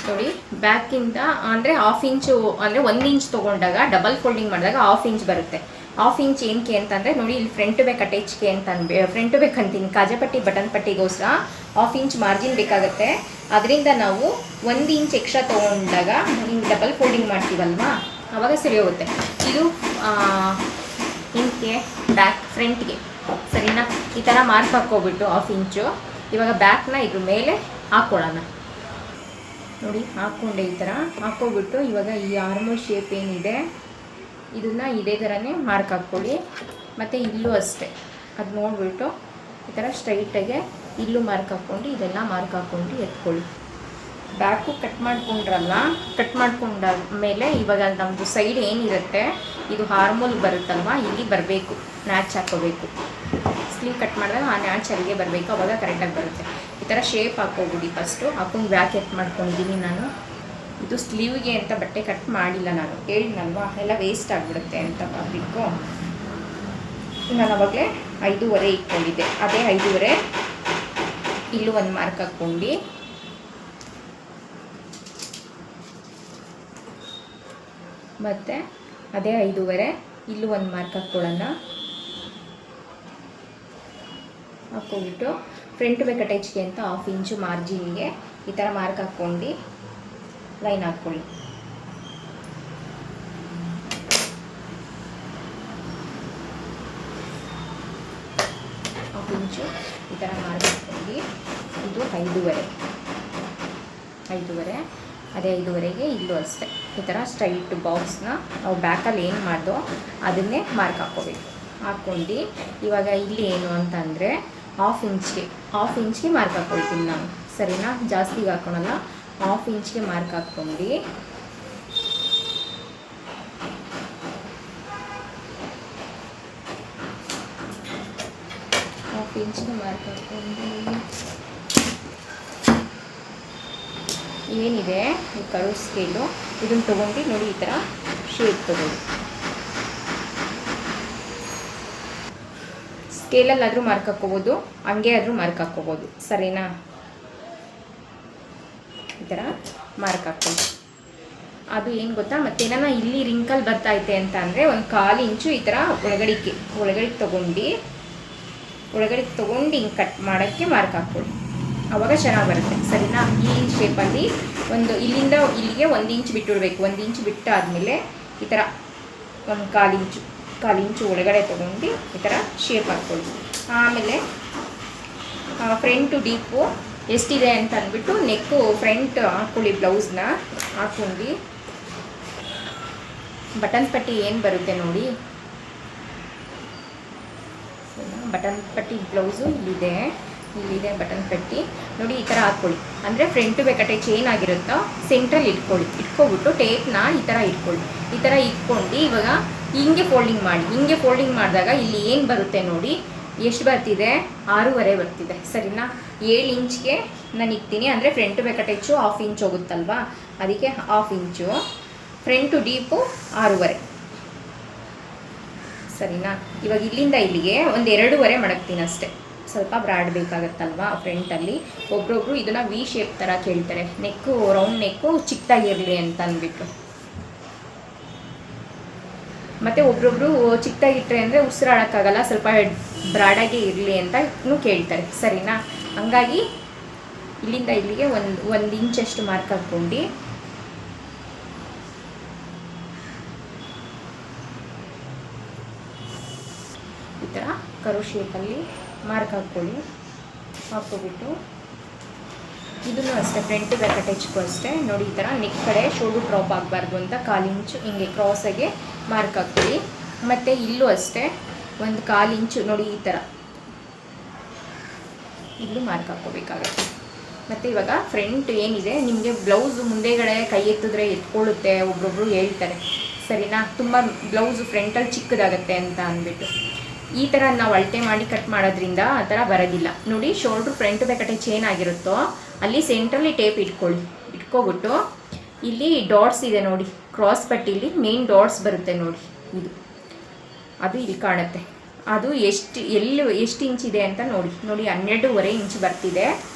ನೋಡಿ, ಬ್ಯಾಕ್ಗಿಂತ ಅಂದರೆ 1/2 ಇಂಚು ಅಂದರೆ 1 ಇಂಚ್ ತೊಗೊಂಡಾಗ ಡಬಲ್ ಫೋಲ್ಡಿಂಗ್ ಮಾಡಿದಾಗ 1/2 ಇಂಚ್ ಬರುತ್ತೆ. 1/2 ಇಂಚ್ ಏನಕ್ಕೆ ಅಂತಂದರೆ ನೋಡಿ, ಇಲ್ಲಿ ಫ್ರಂಟ್ ಬ್ಯಾಕ್ ಅಟ್ಯಾಚ್ಗೆ ಅಂತ ಫ್ರಂಟ್ ಬ್ಯಾಕ್ ಅಂತೀನಿ, ಕಾಜಾಪಟ್ಟಿ ಬಟನ್ ಪಟ್ಟಿಗೋಸ್ಕರ 1/2 ಇಂಚ್ ಮಾರ್ಜಿನ್ ಬೇಕಾಗುತ್ತೆ. ಅದರಿಂದ ನಾವು 1 ಇಂಚ್ ಎಕ್ಸ್ಟ್ರಾ ತೊಗೊಂಡಾಗ ಹಿಂಗೆ ಡಬಲ್ ಫೋಲ್ಡಿಂಗ್ ಮಾಡ್ತೀವಲ್ವಾ, ಆವಾಗ ಸರಿ ಹೋಗುತ್ತೆ. ಇದು ಹಿಂಗೆ ಬ್ಯಾಕ್ ಫ್ರಂಟ್ಗೆ, ಸರಿನಾ? ಈ ಥರ ಮಾರ್ಕ್ ಹಾಕ್ಕೊಬಿಟ್ಟು 1/2 ಇಂಚು ಇವಾಗ ಬ್ಯಾಕ್ನ ಇದ್ರ ಮೇಲೆ ಹಾಕ್ಕೊಳ್ಳೋಣ. ನೋಡಿ, ಹಾಕ್ಕೊಂಡೆ, ಈ ಥರ ಹಾಕ್ಕೊಬಿಟ್ಟು ಇವಾಗ ಈ ಆರ್ಮೋಲ್ ಶೇಪ್ ಏನಿದೆ ಇದನ್ನು ಇದೇ ಥರನೇ ಮಾರ್ಕ್ ಹಾಕ್ಕೊಳ್ಳಿ. ಮತ್ತು ಇಲ್ಲೂ ಅಷ್ಟೇ, ಅದು ನೋಡಿಬಿಟ್ಟು ಈ ಥರ ಸ್ಟ್ರೈಟಾಗೆ ಇಲ್ಲೂ ಮಾರ್ಕ್ ಹಾಕ್ಕೊಂಡು ಇದೆಲ್ಲ ಮಾರ್ಕ್ ಹಾಕ್ಕೊಂಡು ಎತ್ಕೊಳ್ಳಿ. ಬ್ಯಾಕು ಕಟ್ ಮಾಡ್ಕೊಂಡ್ರಲ್ಲ, ಕಟ್ ಮಾಡ್ಕೊಂಡಾದ ಮೇಲೆ ಇವಾಗ ನಮ್ಮದು ಸೈಡ್ ಏನಿರುತ್ತೆ ಇದು ಆರ್ಮೋಲ್ ಬರುತ್ತಲ್ವ, ಇಲ್ಲಿ ಬರಬೇಕು, ನ್ಯಾಚ್ ಹಾಕ್ಕೋಬೇಕು. ಸ್ಲೀವ್ ಕಟ್ ಮಾಡಿದಾಗ ಆ ನ್ಯಾಚ್ ಅಲ್ಲಿಗೆ ಬರಬೇಕು, ಅವಾಗ ಕರೆಕ್ಟಾಗಿ ಬರುತ್ತೆ. ಈ ಥರ ಶೇಪ್ ಹಾಕ್ಕೋಬಿಡಿ. ಫಸ್ಟು ಹಾಕೊಂಡು ಬ್ಯಾಕ್ ಎತ್ ಮಾಡ್ಕೊಂಡಿದ್ದೀನಿ ನಾನು. ಇದು ಸ್ಲೀವ್ಗೆ ಅಂತ ಬಟ್ಟೆ ಕಟ್ ಮಾಡಿಲ್ಲ ನಾನು, ಹೇಳಿದ್ನಲ್ವಾ ಎಲ್ಲ ವೇಸ್ಟ್ ಆಗಿಬಿಡುತ್ತೆ ಅಂತ ಫ್ಯಾಬ್ರಿಕ್ಕು. ನಾನು ಅವಾಗಲೇ 5.25 ಇಟ್ಕೊಂಡಿದ್ದೆ, ಅದೇ 5.25 ಇಲ್ಲೂ ಒಂದು ಮಾರ್ಕ್ ಹಾಕ್ಕೊಂಡು ಮತ್ತು ಅದೇ 5.25 ಇಲ್ಲೂ ಒಂದು ಮಾರ್ಕ್ ಹಾಕ್ಕೊಳ್ಳೋಣ. ಹಾಕ್ಕೊಂಬಿಟ್ಟು ಫ್ರಂಟ್ ಬ್ಯಾಕ್ ಅಟ್ಯಾಚ್ಗೆ ಅಂತ 1/2 ಇಂಚು ಮಾರ್ಜಿನ್ಗೆ ಈ ಥರ ಮಾರ್ಕ್ ಹಾಕ್ಕೊಂಡು ಲೈನ್ ಹಾಕ್ಕೊಳ್ಳಿ. ಇಂಚು ಈ ಥರ ಮಾರ್ಕ್ ಹಾಕ್ಕೊಂಡು ಇದು 5.25 ಅದೇ 5.25ಗೆ ಇಲ್ಲೂ ಅಷ್ಟೇ ಈ ಥರ ಸ್ಟ್ರೈಟ್ ಬಾಕ್ಸ್ನ ನಾವು ಬ್ಯಾಕಲ್ಲಿ ಏನು ಮಾಡ್ದೋ ಅದನ್ನೇ ಮಾರ್ಕ್ ಹಾಕ್ಕೋಬೇಕು. ಹಾಕ್ಕೊಂಡು ಇವಾಗ ಇಲ್ಲಿ ಏನು ಅಂತಂದರೆ 1/2 ಇಂಚ್ಗೆ ಮಾರ್ಕ್ ಹಾಕ್ಕೊಳ್ತೀನಿ ನಾನು, ಸರಿನಾ? ಜಾಸ್ತಿಗೆ ಹಾಕ್ಕೊಳಲ್ಲ, 1/2 ಇಂಚ್ಗೆ ಮಾರ್ಕ್ ಹಾಕ್ಕೊಂಡು ಇಂಚ್ಗೆ ಮಾರ್ಕ್ ಹಾಕ್ಕೊಂಡು ಏನಿದೆ ಈ ಕರ್ವ್ ಸ್ಕೇಲು ಇದನ್ನು ತೊಗೊಂಡು ನೋಡಿ ಈ ಥರ ಶೇಪ್ ತೊಗೊಳ್ಳಿ. ಸ್ಕೇಲಲ್ಲಾದರೂ ಮಾರ್ಕ್ ಹಾಕ್ಕೋಬೋದು, ಹಂಗೆ ಆದರೂ ಮಾರ್ಕ್ ಹಾಕ್ಕೋಬೋದು. ಸರಿನಾ? ಈ ಥರ ಮಾರ್ಕ್ ಹಾಕ್ಕೊಂಡು ಅದು ಏನು ಗೊತ್ತಾ, ಮತ್ತೇನ ಇಲ್ಲಿ ರಿಂಕಲ್ ಬರ್ತೈತೆ ಅಂತ ಅಂದರೆ ಒಂದು 1/4 ಇಂಚು ಈ ಥರ ಒಳಗಡೆಗೆ ತೊಗೊಂಡು ಹಿಂಗೆ ಕಟ್ ಮಾಡೋಕ್ಕೆ ಮಾರ್ಕ್ ಹಾಕ್ಕೊಳ್ಳಿ. ಆವಾಗ ಚೆನ್ನಾಗಿ ಬರುತ್ತೆ. ಸರಿನಾ? ಈ ಶೇಪಲ್ಲಿ ಇಲ್ಲಿಂದ ಇಲ್ಲಿಗೆ 1 ಇಂಚ್ ಬಿಟ್ಟಿಡ್ಬೇಕು. 1 ಇಂಚ್ ಬಿಟ್ಟಾದಮೇಲೆ ಈ ಥರ ಒಂದು 1/4 ಇಂಚು ಒಳಗಡೆ ತೊಗೊಂಡು ಈ ಥರ ಶೇಪ್ ಹಾಕ್ಕೊಳ್ಳಿ. ಆಮೇಲೆ ಫ್ರಂಟು ಡೀಪು ಎಷ್ಟಿದೆ ಅಂತ ಅಂದ್ಬಿಟ್ಟು ನೆಕ್ಕು ಫ್ರಂಟ್ ಹಾಕ್ಕೊಳ್ಳಿ. ಬ್ಲೌಸ್ನ ಹಾಕ್ಕೊಂಡು ಬಟನ್ ಪಟ್ಟಿ ಏನು ಬರುತ್ತೆ ನೋಡಿ, ಬಟನ್ ಪಟ್ಟಿ ಬ್ಲೌಸು ಇಲ್ಲಿದೆ ಬಟನ್ ಪಟ್ಟಿ ನೋಡಿ. ಈ ಥರ ಹಾಕ್ಕೊಳ್ಳಿ. ಅಂದರೆ ಫ್ರಂಟು ಬೇಕಟ್ಟೆ ಚೇನ್ ಆಗಿರುತ್ತೋ ಸೆಂಟ್ರಲ್ಲಿ ಇಟ್ಕೊಬಿಟ್ಟು ಟೇಪ್ನ ಈ ಥರ ಇಟ್ಕೊಳ್ಳಿ. ಈ ಥರ ಇಟ್ಕೊಂಡು ಇವಾಗ ಹಿಂಗೆ ಫೋಲ್ಡಿಂಗ್ ಮಾಡಿದಾಗ ಇಲ್ಲಿ ಏನು ಬರುತ್ತೆ ನೋಡಿ, ಎಷ್ಟು ಬರ್ತಿದೆ? 6.5 ಬರ್ತಿದೆ. ಸರಿನಾ? 7 ಇಂಚ್ಗೆ ನಾನು ಇಕ್ತೀನಿ. ಅಂದರೆ ಫ್ರಂಟು ಬೇಕಟ್ಟೆಚ್ಚು 1/2 ಇಂಚ್ ಹೋಗುತ್ತಲ್ವಾ, ಅದಕ್ಕೆ 1/2 ಇಂಚು. Front deep 6.5. ಸರಿನಾ? ಇವಾಗ ಇಲ್ಲಿಂದ ಇಲ್ಲಿಗೆ ಒಂದು 2.5 ಮಡಗ್ತೀನಿ ಅಷ್ಟೇ. ಸ್ವಲ್ಪ ಬ್ರಾಡ್ ಬೇಕಾಗತ್ತಲ್ವಾ ಫ್ರಂಟಲ್ಲಿ. ಒಬ್ರೊಬ್ರು ಇದನ್ನು ವಿ ಶೇಪ್ ಥರ ಕೇಳ್ತಾರೆ, ನೆಕ್ಕು ರೌಂಡ್ ನೆಕ್ಕು ಚಿಕ್ಕದಾಗಿರಲಿ ಅಂತ ಅಂದ್ಬಿಟ್ಟು. ಮತ್ತು ಒಬ್ರೊಬ್ರು ಚಿಕ್ಕದಾಗಿಟ್ಟರೆ ಅಂದರೆ ಉಸಿರಾಡೋಕ್ಕಾಗಲ್ಲ, ಸ್ವಲ್ಪ ಬ್ರಾಡಾಗಿ ಇರಲಿ ಅಂತ ಕೇಳ್ತಾರೆ. ಸರಿನಾ? ಹಂಗಾಗಿ ಇಲ್ಲಿಂದ ಇಲ್ಲಿಗೆ ಒಂದು ಇಂಚಷ್ಟು ಮಾರ್ಕ್ ಹಾಕ್ಕೊಂಡು ಈ ಥರ ಕರು ಶೇಪಲ್ಲಿ ಮಾರ್ಕ್ ಹಾಕ್ಕೊಬಿಟ್ಟು ಇದನ್ನು ಅಷ್ಟೇ ಫ್ರಂಟ್ ಬ್ಯಾಕ್ ಅಟ್ಯಾಚ್ಗೂ ಅಷ್ಟೇ ನೋಡಿ. ಈ ಥರ ನೆಕ್ ಕಡೆ ಶೋಲ್ಡರ್ ಡ್ರಾಪ್ ಆಗಬಾರ್ದು ಅಂತ 1/4 ಇಂಚು ಹಿಂಗೆ ಕ್ರಾಸಾಗೆ ಮಾರ್ಕ್ ಹಾಕ್ಕೊಳ್ಳಿ. ಮತ್ತು ಇಲ್ಲೂ ಅಷ್ಟೇ ಒಂದು 1/4 ಇಂಚು ನೋಡಿ ಈ ಥರ ಇಲ್ಲೂ ಮಾರ್ಕ್ ಹಾಕ್ಕೋಬೇಕಾಗತ್ತೆ. ಮತ್ತು ಇವಾಗ ಫ್ರಂಟ್ ಏನಿದೆ ನಿಮಗೆ ಬ್ಲೌಸು ಮುಂದೆಗಡೆ ಕೈ ಎತ್ತಿದ್ರೆ ಎತ್ಕೊಳ್ಳುತ್ತೆ ಒಬ್ರೊಬ್ರು ಹೇಳ್ತಾರೆ. ಸರಿನಾ? ತುಂಬ ಬ್ಲೌಸು ಫ್ರಂಟಲ್ಲಿ ಚಿಕ್ಕದಾಗತ್ತೆ ಅಂತ ಅಂದ್ಬಿಟ್ಟು ಈ ಥರ ನಾವು ಅಳತೆ ಮಾಡಿ ಕಟ್ ಮಾಡೋದ್ರಿಂದ ಆ ಥರ ಬರೋದಿಲ್ಲ ನೋಡಿ. ಶೋಲ್ಡ್ರ್ ಫ್ರಂಟ್ ಬೇಕಟ್ಟೆ ಚೇನ್ ಆಗಿರುತ್ತೋ ಅಲ್ಲಿ ಸೆಂಟ್ರಲ್ಲಿ ಟೇಪ್ ಇಟ್ಕೊಬಿಟ್ಟು ಇಲ್ಲಿ ಡಾಟ್ಸ್ ಇದೆ ನೋಡಿ, ಕ್ರಾಸ್ ಪಟ್ಟಿಲಿ ಮೇನ್ ಡಾಟ್ಸ್ ಬರುತ್ತೆ ನೋಡಿ, ಅದು ಇಲ್ಲಿ ಕಾಣುತ್ತೆ. ಅದು ಎಷ್ಟು ಇಂಚಿದೆ ಅಂತ ನೋಡಿ 12.5 ಇಂಚ್ ಬರ್ತಿದೆ.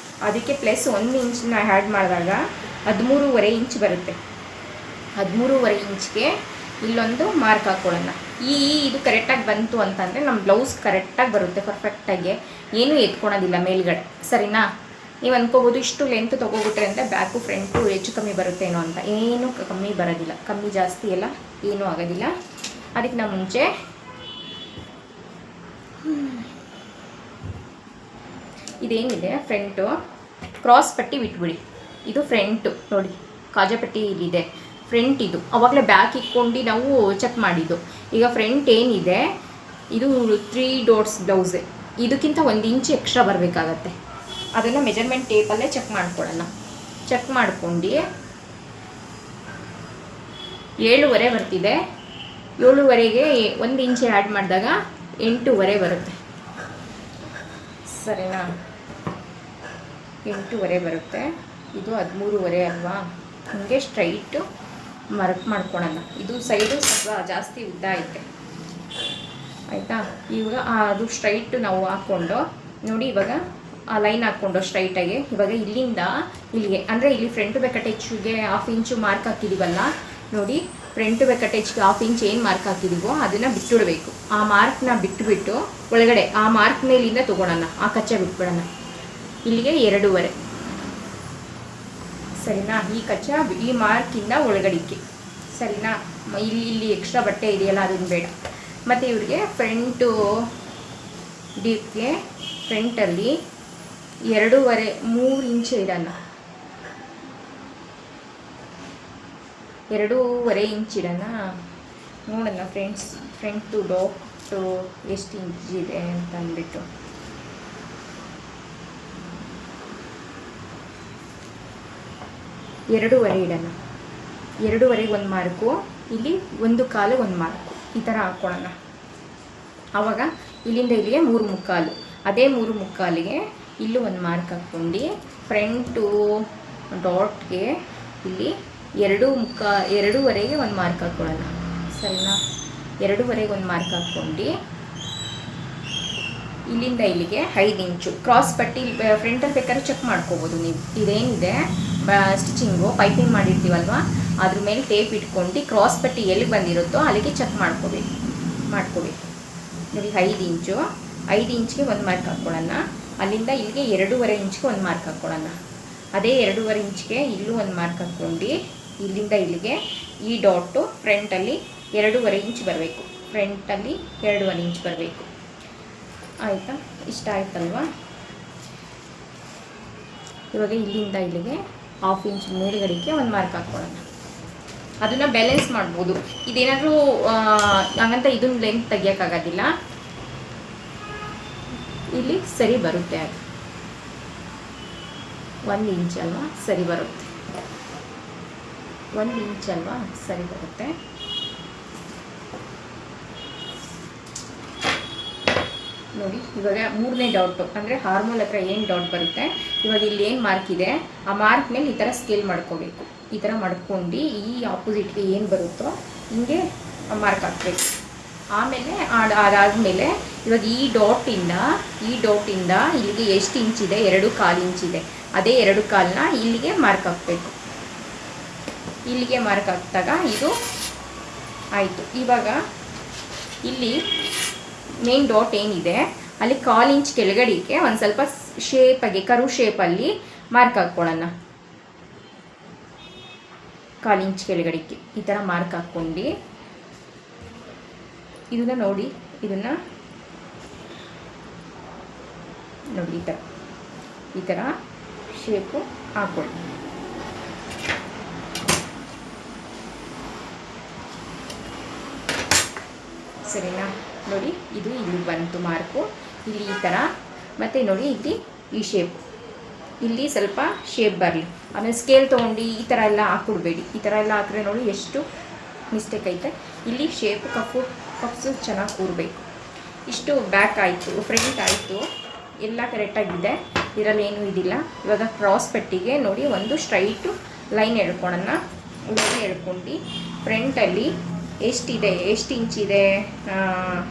ಅದಕ್ಕೆ ಪ್ಲಸ್ 1 ಇಂಚನ್ನ ಆ್ಯಡ್ ಮಾಡಿದಾಗ 13.5 ಇಂಚ್ ಬರುತ್ತೆ. 13.5 ಇಂಚ್ಗೆ ಇಲ್ಲೊಂದು ಮಾರ್ಕ್ ಹಾಕ್ಕೊಳ್ಳೋಣ. ಇದು ಕರೆಕ್ಟಾಗಿ ಬಂತು ಅಂತಂದರೆ ನಮ್ಮ ಬ್ಲೌಸ್ ಕರೆಕ್ಟಾಗಿ ಬರುತ್ತೆ, ಪರ್ಫೆಕ್ಟಾಗಿ ಏನೂ ಎತ್ಕೊಳೋದಿಲ್ಲ ಮೇಲ್ಗಡೆ. ಸರಿನಾ? ನೀವು ಅಂದ್ಕೋಬೋದು ಇಷ್ಟು ಲೆಂತ್ ತೊಗೊಬಿಟ್ರೆ ಅಂತ ಬ್ಯಾಕು ಫ್ರಂಟು ಹೆಚ್ಚು ಕಮ್ಮಿ ಬರುತ್ತೇನೋ ಅಂತ. ಏನೂ ಕಮ್ಮಿ ಬರೋದಿಲ್ಲ, ಕಮ್ಮಿ ಜಾಸ್ತಿ ಎಲ್ಲ ಏನೂ ಆಗೋದಿಲ್ಲ. ಅದಕ್ಕೆ ನಾವು ಮುಂಚೆ ಇದೇನಿದೆ ಫ್ರಂಟು ಕ್ರಾಸ್ ಪಟ್ಟಿ ಬಿಟ್ಬಿಡಿ. ಇದು ಫ್ರಂಟು ನೋಡಿ, ಕಾಜಾಪಟ್ಟಿ ಇಲ್ಲಿದೆ ಫ್ರಂಟ್. ಇದು ಆವಾಗಲೇ ಬ್ಯಾಕ್ ಇಟ್ಕೊಂಡು ನಾವು ಚೆಕ್ ಮಾಡಿದ್ದು. ಈಗ ಫ್ರಂಟ್ ಏನಿದೆ ಇದು 3 ಡಾಟ್ಸ್ ಬ್ಲೌಸೆ, ಇದಕ್ಕಿಂತ 1 ಇಂಚ್ ಎಕ್ಸ್ಟ್ರಾ ಬರಬೇಕಾಗತ್ತೆ. ಅದನ್ನು ಮೆಜರ್ಮೆಂಟ್ ಟೇಪಲ್ಲೇ ಚೆಕ್ ಮಾಡ್ಕೊಳ್ಳೋಣ. ಚೆಕ್ ಮಾಡ್ಕೊಂಡು 7.5 ಬರ್ತಿದೆ. 7.5ಗೆ 1 ಇಂಚ್ ಆ್ಯಡ್ ಮಾಡಿದಾಗ 8.5 ಬರುತ್ತೆ. ಸರಿನಾ? 8.5 ಬರುತ್ತೆ. ಇದು 13.5 ಅಲ್ವಾ, ಹಂಗೆ ಸ್ಟ್ರೈಟು ಮಾರ್ಕ್ ಮಾಡ್ಕೊಳ್ಳೋಣ. ಇದು ಸೈಡು ಸ್ವಲ್ಪ ಜಾಸ್ತಿ ಉದ್ದ ಐತೆ ಆಯಿತಾ. ಇವಾಗ ಅದು ಸ್ಟ್ರೈಟು ನಾವು ಹಾಕ್ಕೊಂಡು ನೋಡಿ, ಇವಾಗ ಆ ಲೈನ್ ಹಾಕ್ಕೊಂಡು ಸ್ಟ್ರೈಟಾಗಿ ಇವಾಗ ಇಲ್ಲಿಂದ ಇಲ್ಲಿಗೆ, ಅಂದರೆ ಇಲ್ಲಿ ಫ್ರಂಟ್ ಬೇಕಟ್ಟೆಚ್ಚಿಗೆ 1/2 ಇಂಚು ಮಾರ್ಕ್ ಹಾಕಿದ್ದೀವಲ್ಲ ನೋಡಿ. ಫ್ರಂಟ್ ಬೇಕಟ್ಟೆಚ್ಚಿಗೆ 1/2 ಇಂಚ್ ಏನು ಮಾರ್ಕ್ ಹಾಕಿದ್ದೀವೋ ಅದನ್ನು ಬಿಟ್ಟಿಡಬೇಕು. ಆ ಮಾರ್ಕ್ನ ಬಿಟ್ಟುಬಿಟ್ಟು ಒಳಗಡೆ ಆ ಮಾರ್ಕ್ ಮೇಲಿಂದ ತೊಗೊಳೋಣ, ಆ ಕಚ್ಚೆ ಬಿಟ್ಬಿಡೋಣ. ಇಲ್ಲಿಗೆ 2.5. ಸರಿನಾ? ಈ ಕಚ್ಚಾ ಈ ಮಾರ್ಕಿಂದ ಒಳಗಡಿಕೆ. ಸರಿನಾ? ಇಲ್ಲಿ ಎಕ್ಸ್ಟ್ರಾ ಬಟ್ಟೆ ಇದೆಯಲ್ಲ ಅದನ್ನು ಬೇಡ. ಮತ್ತು ಇವ್ರಿಗೆ ಫ್ರಂಟು ಡೀಪ್ಗೆ ಫ್ರಂಟಲ್ಲಿ 2.5-3 ಇಂಚ್ ಇಡೋಣ. 2.5 ಇಂಚ್ ಇಡೋಣ. ನೋಡೋಣ ಫ್ರಂಟು ಡಾಟು ಎಷ್ಟು ಇಂಚ್ ಇದೆ ಅಂತ ಅಂದ್ಬಿಟ್ಟು. 2.5 ಇಡೋಣ. 2.5ಗೆ 1 ಮಾರ್ಕು, ಇಲ್ಲಿ 1/4 1 ಮಾರ್ಕು, ಈ ಥರ ಹಾಕ್ಕೊಳ್ಳೋಣ. ಆವಾಗ ಇಲ್ಲಿಂದ ಇಲ್ಲಿಗೆ 3/4. ಅದೇ 3 ಮುಕ್ಕಾಲಿಗೆ ಇಲ್ಲೂ ಒಂದು ಮಾರ್ಕ್ ಹಾಕ್ಕೊಂಡು ಫ್ರಂಟು ಡಾಟ್ಗೆ ಇಲ್ಲಿ 2.5ಗೆ ಒಂದು ಮಾರ್ಕ್ ಹಾಕ್ಕೊಳ್ಳೋಣ. ಸರಿನಾ? 2.5ಗೆ ಒಂದು ಮಾರ್ಕ್ ಹಾಕ್ಕೊಂಡು ಇಲ್ಲಿಂದ ಇಲ್ಲಿಗೆ 5 ಇಂಚು ಕ್ರಾಸ್ ಪಟ್ಟಿ ಫ್ರಂಟಲ್ಲಿ ಬೇಕಾದ್ರೆ ಚೆಕ್ ಮಾಡ್ಕೋಬೋದು ನೀವು. ಇದೇನಿದೆ ಸ್ಟಿಚಿಂಗು ಪೈಪಿಂಗ್ ಮಾಡಿರ್ತೀವಲ್ವ, ಅದ್ರ ಮೇಲೆ ಟೇಪ್ ಇಟ್ಕೊಂಡು ಕ್ರಾಸ್ ಪಟ್ಟಿ ಎಲ್ಲಿ ಬಂದಿರುತ್ತೋ ಅಲ್ಲಿಗೆ ಚೆಕ್ ಮಾಡ್ಕೋಬೇಕು. ನೋಡಿ 5 ಇಂಚ್ಗೆ ಒಂದು ಮಾರ್ಕ್ ಹಾಕ್ಕೊಳ್ಳೋಣ. ಅಲ್ಲಿಂದ ಇಲ್ಲಿಗೆ 2.5 ಇಂಚ್ಗೆ ಒಂದು ಮಾರ್ಕ್ ಹಾಕ್ಕೊಳ್ಳೋಣ. ಅದೇ 2.5 ಇಂಚ್ಗೆ ಇಲ್ಲೂ ಒಂದು ಮಾರ್ಕ್ ಹಾಕ್ಕೊಂಡು ಇಲ್ಲಿಂದ ಇಲ್ಲಿಗೆ ಈ ಡಾಟು ಫ್ರಂಟಲ್ಲಿ 2.5 ಇಂಚ್ ಬರಬೇಕು. ಫ್ರಂಟಲ್ಲಿ 2.5 ಇಂಚ್ ಬರಬೇಕು. ಆಯಿತಾ? ಇಷ್ಟ ಆಯ್ತಲ್ವಾ? ಇವಾಗ ಇಲ್ಲಿಂದ ಇಲ್ಲಿಗೆ 1/2 ಇಂಚ್ ಮೇಲ್ಗಡೆಗೆ ಒಂದು ಮಾರ್ಕ್ ಹಾಕ್ಕೊಳ್ಳೋಣ. ಅದನ್ನು ಬ್ಯಾಲೆನ್ಸ್ ಮಾಡ್ಬೋದು. ಇದೇನಾದರೂ ಹಂಗಂತ ಇದನ್ನ ಲೆಂತ್ ತೆಗಿಯೋಕ್ಕಾಗೋದಿಲ್ಲ. ಇಲ್ಲಿ ಸರಿ ಬರುತ್ತೆ. ಅದು 1 ಇಂಚ್ ಅಲ್ವಾ, ಸರಿ ಬರುತ್ತೆ. 1 ಇಂಚ್ ಅಲ್ವಾ, ಸರಿ ಬರುತ್ತೆ. ನೋಡಿ ಇವಾಗ 3ನೇ ಡಾಟು ಅಂದರೆ ಹಾರ್ಮೋಲ್ ಹತ್ರ ಏನು ಡಾಟ್ ಬರುತ್ತೆ, ಇವಾಗ ಇಲ್ಲಿ ಏನು ಮಾರ್ಕ್ ಇದೆ ಆ ಮಾರ್ಕ್ ಮೇಲೆ ಈ ಥರ ಸ್ಕೇಲ್ ಮಾಡ್ಕೋಬೇಕು. ಈ ಥರ ಮಾಡ್ಕೊಂಡು ಈ ಆಪೋಸಿಟ್ಗೆ ಏನು ಬರುತ್ತೋ ಹಿಂಗೆ ಮಾರ್ಕ್ ಹಾಕಬೇಕು. ಆಮೇಲೆ ಅದಾದಮೇಲೆ ಇವಾಗ ಈ ಡಾಟಿಂದ ಇಲ್ಲಿಗೆ ಎಷ್ಟು ಇಂಚಿದೆ? 2.25 ಇಂಚಿದೆ. ಅದೇ 2.25ನ ಇಲ್ಲಿಗೆ ಮಾರ್ಕ್ ಹಾಕಬೇಕು. ಇಲ್ಲಿಗೆ ಮಾರ್ಕ್ ಹಾಕಿದಾಗ ಇದು ಆಯಿತು. ಇವಾಗ ಇಲ್ಲಿ ಮೇನ್ ಡಾಟ್ ಏನಿದೆ ಅಲ್ಲಿ 1/4 ಇಂಚ್ ಕೆಳಗಡೆಗೆ ಒಂದು ಸ್ವಲ್ಪ ಶೇಪಾಗಿ ಕರು ಶೇಪಲ್ಲಿ ಮಾರ್ಕ್ ಹಾಕ್ಕೊಳ್ಳೋಣ. 1/4 ಇಂಚ್ ಕೆಳಗಡೆಗೆ ಈ ಥರ ಮಾರ್ಕ್ ಹಾಕ್ಕೊಂಡು ಇದನ್ನು ನೋಡಿ ಈ ಥರ ಶೇಪು ಹಾಕ್ಕೊಳ್ಳಿ. ಸರಿನಾ? ನೋಡಿ ಇದು ಇಲ್ಲಿ ಬಂತು ಮಾರ್ಕು, ಇಲ್ಲಿ ಈ ಥರ. ಮತ್ತು ನೋಡಿ ಇಲ್ಲಿ ಈ ಶೇಪ್, ಇಲ್ಲಿ ಸ್ವಲ್ಪ ಶೇಪ್ ಬರಲಿ. ಆಮೇಲೆ ಸ್ಕೇಲ್ ತೊಗೊಂಡು ಈ ಥರ ಎಲ್ಲ ಹಾಕ್ಕೊಡ್ಬೇಡಿ. ಈ ಥರ ಎಲ್ಲ ಹಾಕಿದ್ರೆ ನೋಡಿ ಎಷ್ಟು ಮಿಸ್ಟೇಕ್ ಐತೆ. ಇಲ್ಲಿ ಶೇಪ್ ಕಪ್ಸು ಚೆನ್ನಾಗಿ ಕೂರಬೇಕು. ಇಷ್ಟು ಬ್ಯಾಕ್ ಆಯಿತು, ಫ್ರಂಟ್ ಆಯಿತು, ಎಲ್ಲ ಕರೆಕ್ಟಾಗಿದೆ. ಇದರಲ್ಲಿ ಏನೂ ಇದಿಲ್ಲ. ಇವಾಗ ಕ್ರಾಸ್ ಪಟ್ಟಿಗೆ ನೋಡಿ ಒಂದು ಸ್ಟ್ರೈಟು ಲೈನ್ ಎಳ್ಕೊಳ್ಳೋಣ. ಲೈನ್ ಎಳ್ಕೊಂಡು ಫ್ರಂಟಲ್ಲಿ ಎಷ್ಟು ಇಂಚಿದೆ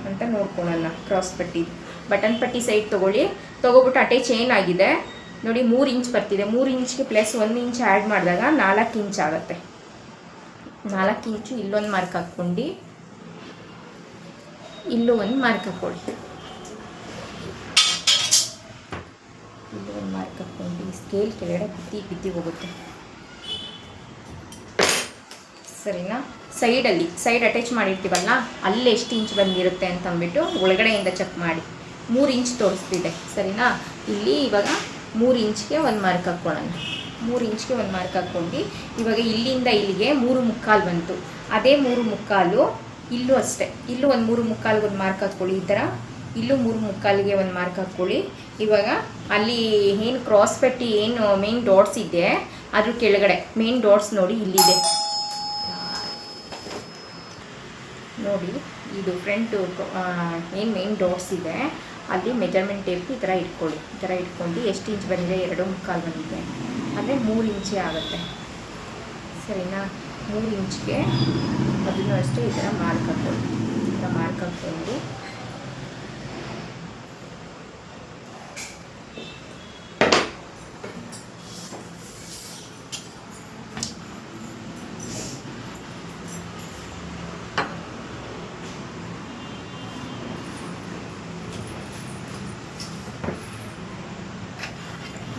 ಅಂತ ನೋಡ್ಕೊಳ್ಳೋಣ. ಕ್ರಾಸ್ ಪಟ್ಟಿ ಬಟನ್ ಪಟ್ಟಿ ಸೈಡ್ ತೊಗೊಬಿಟ್ಟು ಅಟ್ಯಾಚ್ ಏನಾಗಿದೆ ನೋಡಿ 3 ಇಂಚ್ ಬರ್ತಿದೆ. 3 ಇಂಚ್ಗೆ ಪ್ಲಸ್ 1 ಇಂಚ್ ಆ್ಯಡ್ ಮಾಡಿದಾಗ 4 ಇಂಚ್ ಆಗುತ್ತೆ. 4 ಇಂಚು ಇಲ್ಲೊಂದು ಮಾರ್ಕ್ ಹಾಕ್ಕೊಂಡು ಇಲ್ಲೂ ಒಂದು ಮಾರ್ಕ್ ಹಾಕ್ಕೊಳ್ಳಿ. ಇಲ್ಲೂ ಒಂದು ಮಾರ್ಕ್ ಹಾಕ್ಕೊಂಡು ಸ್ಕೇಲ್ ಕೆಳಗಡೆ ಬಿತ್ತಿ ಹೋಗುತ್ತೆ. ಸರಿನಾ? ಸೈಡ್ ಅಟ್ಯಾಚ್ ಮಾಡಿರ್ತೀವಲ್ಲ ಅಲ್ಲಿ ಎಷ್ಟು ಇಂಚ್ ಬಂದಿರುತ್ತೆ ಅಂತ ಅಂದ್ಬಿಟ್ಟು ಒಳಗಡೆಯಿಂದ ಚೆಕ್ ಮಾಡಿ. 3 ಇಂಚ್ ತೋರಿಸ್ತಿದೆ. ಸರಿನಾ? ಇಲ್ಲಿ ಇವಾಗ 3 ಇಂಚ್ಗೆ ಒಂದು ಮಾರ್ಕ್ ಹಾಕ್ಕೊಳ್ಳೋಣ. 3 ಇಂಚ್ಗೆ ಒಂದು ಮಾರ್ಕ್ ಹಾಕ್ಕೊಂಡು ಇವಾಗ ಇಲ್ಲಿಂದ ಇಲ್ಲಿಗೆ 3.25 ಬಂತು. ಅದೇ 3.25 ಇಲ್ಲೂ ಅಷ್ಟೇ. ಇಲ್ಲೂ ಒಂದು 3.25ಗೆ ಒಂದು ಮಾರ್ಕ್ ಹಾಕ್ಕೊಳ್ಳಿ. ಈ ಥರ ಇಲ್ಲೂ 3.25ಗೆ ಒಂದು ಮಾರ್ಕ್ ಹಾಕ್ಕೊಳ್ಳಿ. ಇವಾಗ ಅಲ್ಲಿ ಏನು ಕ್ರಾಸ್ ಪಟ್ಟಿ ಏನು ಮೇನ್ ಡಾಟ್ಸ್ ಇದೆ ಅದ್ರ ಕೆಳಗಡೆ ಮೇನ್ ಡಾಟ್ಸ್ ನೋಡಿ ಇಲ್ಲಿದೆ ನೋಡಿ. ಇದು ಫ್ರಂಟು ಏನು ಮೇನ್ ಡಾಟ್ಸ್ ಇದೆ ಅಲ್ಲಿ ಮೆಜರ್ಮೆಂಟ್ ಟೇಪ್ ಈ ಥರ ಇಟ್ಕೊಳ್ಳಿ. ಈ ಥರ ಇಟ್ಕೊಂಡು ಎಷ್ಟು ಇಂಚ್ ಬಂದಿದೆ? 2.25 ಬಂದಿದೆ ಅಂದರೆ 3 ಇಂಚೇ ಆಗುತ್ತೆ. ಸರಿನಾ? 3 ಇಂಚ್ಗೆ ಅದನ್ನು ಅಷ್ಟೇ ಈ ಥರ ಮಾರ್ಕ್ ಹಾಕ್ಕೊಳ್ಳಿ. ಈ ಥರ ಮಾರ್ಕ್ ಹಾಕ್ಕೊಂಡು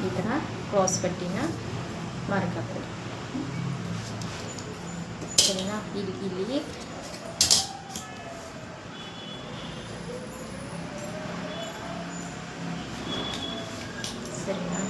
ಈ ಥರ ಕ್ರಾಸ್ ಪಟ್ಟಿನ ಮಾರ್ಕ್ ಹಾಕ್ಕೊಳ್ಳಿ. ಸರಿನಾ? ಇಲ್ಲಿ ಸರಿನಾ?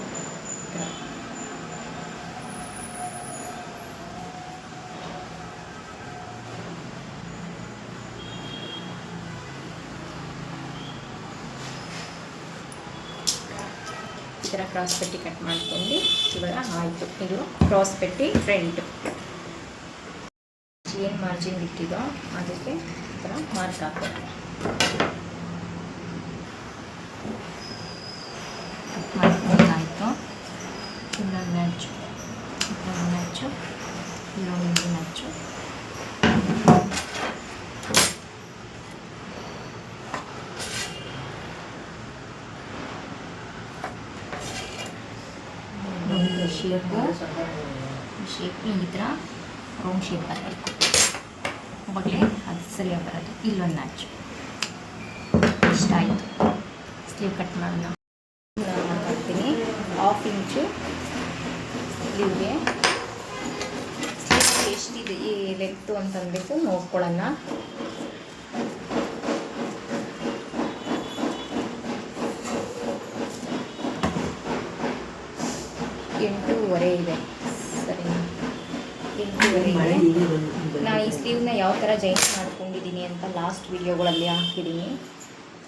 ಈ ಥರ ಕ್ರಾಸ್ ಪಟ್ಟಿ ಕಟ್ ಮಾಡ್ಕೊಂಡು ಇವಾಗ ಆಯಿತು. ಇದು ಕ್ರಾಸ್ ಪಟ್ಟಿ ಫ್ರಂಟ್. ಏನು ಮಾರ್ಜಿನ್ ಬಿಟ್ಟಿದೋ ಅದಕ್ಕೆ ಈ ಥರ ಮಾರ್ಕ್ ಹಾಕೋದು. ನಾಚು, ನೋಡಿ ಇದು ನಾಚು. ಶೇಪ್ ಈ ಥರ ರೌಂಡ್ ಶೇಪ್ ಬರಬೇಕು. ಅವಾಗಲೇ ಅದು ಸರಿಯಾಗಿ ಬರೋದು. ಇಲ್ಲೊಂದು ನಾಚು ಇಷ್ಟ ಆಯಿತು. ಸ್ಲೀವ್ ಕಟ್ ಮಾಡೋಣ. ಹಾಕ್ತೀನಿ 1/2 ಇಂಚು ಸ್ಲೀವ್ಗೆ. ಸ್ಲೀವ್ ಎಷ್ಟಿದೆ ಈ ಲೆಂತು ಅಂತಂದ್ಬಿಟ್ಟು ನೋಡ್ಕೊಳ್ಳೋಣ. ಎಂಟೂವರೆ ಇದೆ. ಸರಿ, 8.5 ಇದೆ. ನಾನು ಈ ಸ್ಲೀವ್ನ ಯಾವ ಥರ ಜಾಯಿನ್ ಮಾಡ್ಕೊಂಡಿದ್ದೀನಿ ಅಂತ ಲಾಸ್ಟ್ ವೀಡಿಯೋಗಳಲ್ಲಿ ಹಾಕಿದ್ದೀನಿ.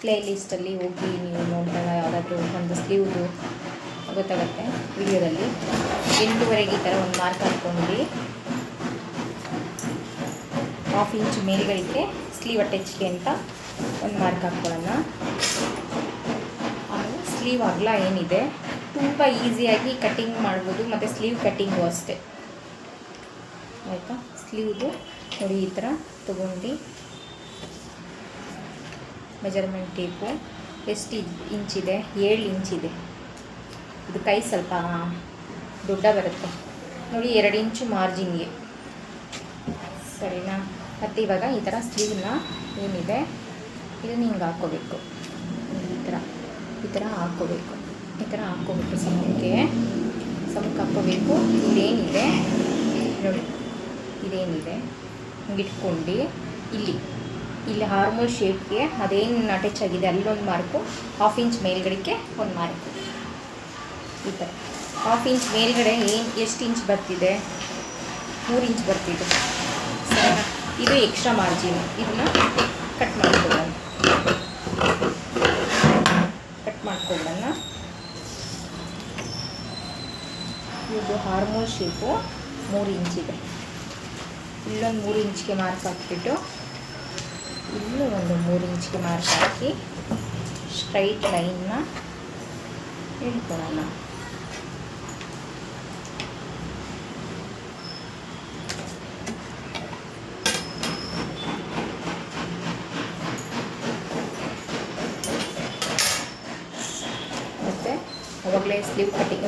ಪ್ಲೇ ಲಿಸ್ಟಲ್ಲಿ ಹೋಗಿ ನೀವು ನೋಡಿದಾಗ ಯಾವುದಾದ್ರೂ ಒಂದು ಸ್ಲೀವ್ದು ಗೊತ್ತಾಗುತ್ತೆ ವಿಡಿಯೋದಲ್ಲಿ. 8.5 ಈ ಥರ ಒಂದು ಮಾರ್ಕ್ ಹಾಕ್ಕೊಂಡು 1/2 ಇಂಚ್ ಮೇಲ್ಗಡೆಗೆ ಸ್ಲೀವ್ ಅಟ್ಯಾಚ್ಗೆ ಅಂತ ಒಂದು ಮಾರ್ಕ್ ಹಾಕ್ಕೊಳ್ಳೋಣ. ಆಮೇಲೆ ಸ್ಲೀವ್ ಅಗಲ ಏನಿದೆ ತುಂಬ ಈಸಿಯಾಗಿ ಕಟ್ಟಿಂಗ್ ಮಾಡ್ಬೋದು, ಮತ್ತು ಸ್ಲೀವ್ ಕಟ್ಟಿಂಗು ಅಷ್ಟೇ ಆಯಿತಾ. ಸ್ಲೀವ್ದು ನೋಡಿ ಈ ಥರ ತೊಗೊಂಡು ಮೆಜರ್ಮೆಂಟ್ ಟೇಪು ಎಷ್ಟು ಇಂಚಿದೆ, 7 ಇಂಚಿದೆ. ಇದು ಕೈ ಸ್ವಲ್ಪ ದೊಡ್ಡ ಬರುತ್ತೆ ನೋಡಿ, 2 ಇಂಚು ಮಾರ್ಜಿನ್ಗೆ, ಸರಿನಾ. ಮತ್ತು ಇವಾಗ ಈ ಥರ ಸ್ಲೀವ್ನ ಏನಿದೆ ಇದನ್ನು ಹಿಂಗೆ ಹಾಕ್ಕೋಬೇಕು. ಈ ಥರ ಹಾಕ್ಕೋಬೇಕು. ಈ ಥರ ಹಾಕ್ಕೋಬೇಕು. ಸಮಕ್ಕೆ ಹಾಕ್ಕೋಬೇಕು. ಇದೇನಿದೆ ನೋಡಿ, ಇದೇನಿದೆ ಹಿಂಗೆ ಇಟ್ಕೊಂಡು ಇಲ್ಲಿ ಹಾರ್ಮೋಲ್ ಶೇಪ್ಗೆ ಅದೇನು ಅಟ್ಯಾಚ್ ಆಗಿದೆ ಅಲ್ಲೊಂದು ಮಾರ್ಕು, 1/2 ಇಂಚ್ ಮೇಲ್ಗಡೆಗೆ ಒಂದು ಮಾರ್ಕು. ಈ ಥರ 1/2 ಇಂಚ್ ಮೇಲ್ಗಡೆ ಎಷ್ಟು ಇಂಚ್ ಬರ್ತಿದೆ, 3 ಇಂಚ್ ಬರ್ತಿದೆ, ಸರಿನಾ. ಇದು ಎಕ್ಸ್ಟ್ರಾ ಮಾರ್ಜಿನ್. ಇದನ್ನು ಕಟ್ ಮಾಡ್ಕೊಳ್ಳೋಣ. ಇದು ಹಾರ್ಮೋಲ್ ಶೇಪು 3 ಇಂಚಿದೆ. ಇಲ್ಲೊಂದು 3 ಇಂಚ್ಗೆ ಮಾರ್ಕ್ ಹಾಕ್ಬಿಟ್ಟು ಇಲ್ಲೂ ಒಂದು 3 ಇಂಚ್ಗೆ ಮಾರ್ಕ್ ಹಾಕಿ ಸ್ಟ್ರೈಟ್ ಲೈನ್ನ ಇಟ್ಕೊಳ್ಳೋಣ. ಮತ್ತು ಅವಾಗಲೇ ಸ್ಲೀವ್ ಕಟ್ಟಿಂಗ್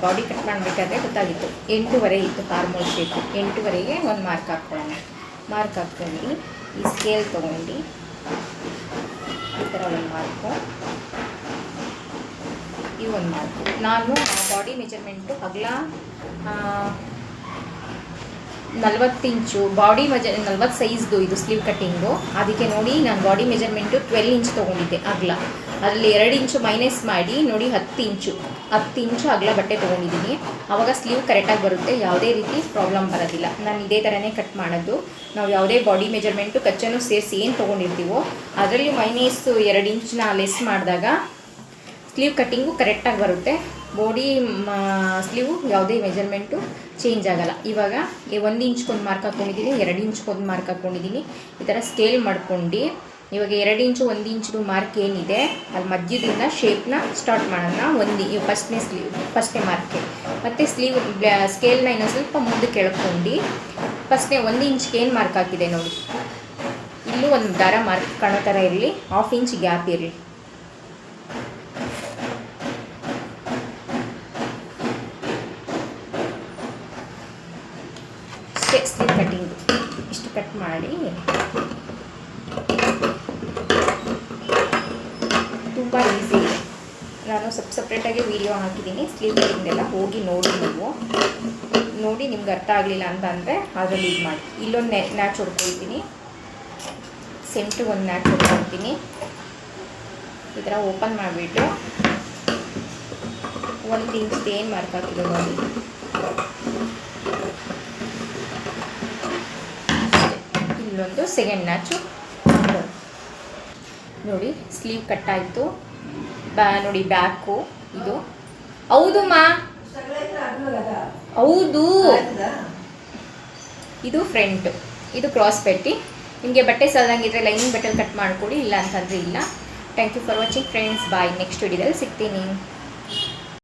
ಬಾಡಿ ಕಟ್ ಮಾಡಬೇಕಾದ್ರೆ ಗೊತ್ತಾಗಿತ್ತು 8.5 ಇತ್ತು ಹಾರ್ಮೋಲ್ ಶೇಪು. 8.5ಗೆ ಒಂದು ಮಾರ್ಕ್ ಹಾಕ್ಕೊಳ್ಳೋಣ. ಮಾರ್ಕ್ ಹಾಕ್ಕೊಂಡು ಈ ಸ್ಕೇಲ್ ತೊಗೊಂಡು ಈ ಥರ ಒಂದು ಮಾರ್ಕು, ಈ ಒಂದು ಮಾರ್ಕು. ನಾನು ಬಾಡಿ ಮೆಜರ್ಮೆಂಟು ಅಗಲ 40 ಇಂಚು ಬಾಡಿ 40 ಸೈಜ್ದು ಇದು ಸ್ಲೀವ್ ಕಟ್ಟಿಂಗು. ಅದಕ್ಕೆ ನೋಡಿ ನಾನು ಬಾಡಿ ಮೆಜರ್ಮೆಂಟು 12 ಇಂಚ್ ತೊಗೊಂಡಿದ್ದೆ ಅಗಲ. ಅದರಲ್ಲಿ 2 ಇಂಚು ಮೈನಸ್ ಮಾಡಿ ನೋಡಿ 10 ಇಂಚು ಅಗಲ ಬಟ್ಟೆ ತೊಗೊಂಡಿದ್ದೀನಿ. ಆವಾಗ ಸ್ಲೀವ್ ಕರೆಕ್ಟಾಗಿ ಬರುತ್ತೆ, ಯಾವುದೇ ರೀತಿ ಪ್ರಾಬ್ಲಮ್ ಬರೋದಿಲ್ಲ. ನಾನು ಇದೇ ಥರನೇ ಕಟ್ ಮಾಡೋದು. ನಾವು ಯಾವುದೇ ಬಾಡಿ ಮೆಜರ್ಮೆಂಟು ಕಚ್ಚನ್ನು ಸೇರಿಸಿ ಏನು ತೊಗೊಂಡಿರ್ತೀವೋ ಅದರಲ್ಲಿ ಮೈನಸ್ 2 ಇಂಚನ್ನ ಲೆಸ್ ಮಾಡಿದಾಗ ಸ್ಲೀವ್ ಕಟ್ಟಿಂಗು ಕರೆಕ್ಟಾಗಿ ಬರುತ್ತೆ. ಬಾಡಿ ಸ್ಲೀವು ಯಾವುದೇ ಮೆಜರ್ಮೆಂಟು ಚೇಂಜ್ ಆಗೋಲ್ಲ. ಇವಾಗ 1 ಇಂಚ್ಗೊಂದು ಮಾರ್ಕ್ ಹಾಕ್ಕೊಂಡಿದ್ದೀನಿ, 2 ಇಂಚ್ಗೊಂದು ಮಾರ್ಕ್ ಹಾಕ್ಕೊಂಡಿದ್ದೀನಿ. ಈ ಥರ ಸ್ಕೇಲ್ ಮಾಡ್ಕೊಂಡು ಇವಾಗ 2 ಇಂಚು 1 ಇಂಚು ಮಾರ್ಕ್ ಏನಿದೆ ಅಲ್ಲಿ ಮಧ್ಯದಿಂದ ಶೇಪ್ನ ಸ್ಟಾರ್ಟ್ ಮಾಡೋಣ. ಫಸ್ಟ್ನೇ ಮಾರ್ಕ್ಗೆ ಮತ್ತು ಸ್ಕೇಲ್ನ ಇನ್ನೊಂದು ಸ್ವಲ್ಪ ಮುಂದಕ್ಕೆ ಎಳ್ಕೊಂಡು ಫಸ್ಟ್ನೇ 1 ಇಂಚ್ಗೆ ಏನು ಮಾರ್ಕ್ ಹಾಕಿದೆ ನೋಡಿ, ಇಲ್ಲೂ ಒಂದು ದಾರ ಮಾರ್ಕ್ ಕಾಣೋ ಥರ ಇರಲಿ, 1/2 ಇಂಚ್ ಗ್ಯಾಪ್ ಇರಲಿ. ಸ್ಲೀವ್ ಕಟ್ಟಿಂಗು ಇಷ್ಟು ಕಟ್ ಮಾಡಿ ತುಂಬ ಈಸಿ ಇದೆ. ನಾನು ಸಪ್ರೇಟಾಗಿ ವೀಡಿಯೋ ಹಾಕಿದ್ದೀನಿ ಸ್ಲೀವ್ ಕಟ್ಟಿಂಗೆಲ್ಲ, ಹೋಗಿ ನೋಡಿ ನೀವು. ನೋಡಿ ನಿಮ್ಗೆ ಅರ್ಥ ಆಗಲಿಲ್ಲ ಅಂತ ಅಂದರೆ ಅದರಲ್ಲಿ ಇದು ಮಾಡಿ. ಇಲ್ಲೊಂದು ನ್ಯಾಚ್ ಹೊಡ್ಕೊಳ್ತೀನಿ, ಸೆಂಟ್ರಿಗೆ ಒಂದು ನ್ಯಾಚ್ ಹೊಡ್ಕೊಳ್ತೀನಿ. ಈ ಥರ ಓಪನ್ ಮಾಡಿಬಿಟ್ಟು 1 ಇಂಚ್ದು ಏನು ಮಾರ್ಕ್ ಹಾಕಿದೆ ನೋಡಿ, ಇಲ್ಲೊಂದು ಸೆಕೆಂಡ್ ನ್ಯಾಚು ನೋಡಿ. ಸ್ಲೀವ್ ಕಟ್ ಆಯಿತು. ನೋಡಿ ಬ್ಯಾಕು ಇದು. ಹೌದು ಮಾ, ಹೌದು. ಇದು ಫ್ರಂಟು, ಇದು ಕ್ರಾಸ್ ಪೆಟ್ಟಿ. ನಿಮಗೆ ಬಟ್ಟೆ ಸಾಲಂಗಿದ್ರೆ ಲೈನಿಂಗ್ ಬಟ್ಟೆಲಿ ಕಟ್ ಮಾಡಿಕೊಡಿ, ಇಲ್ಲ ಅಂತಂದರೆ ಇಲ್ಲ. Thank you for watching friends. Bye. Next ವಿಡಿಯೋದಲ್ಲಿ ಸಿಗ್ತೀನಿ.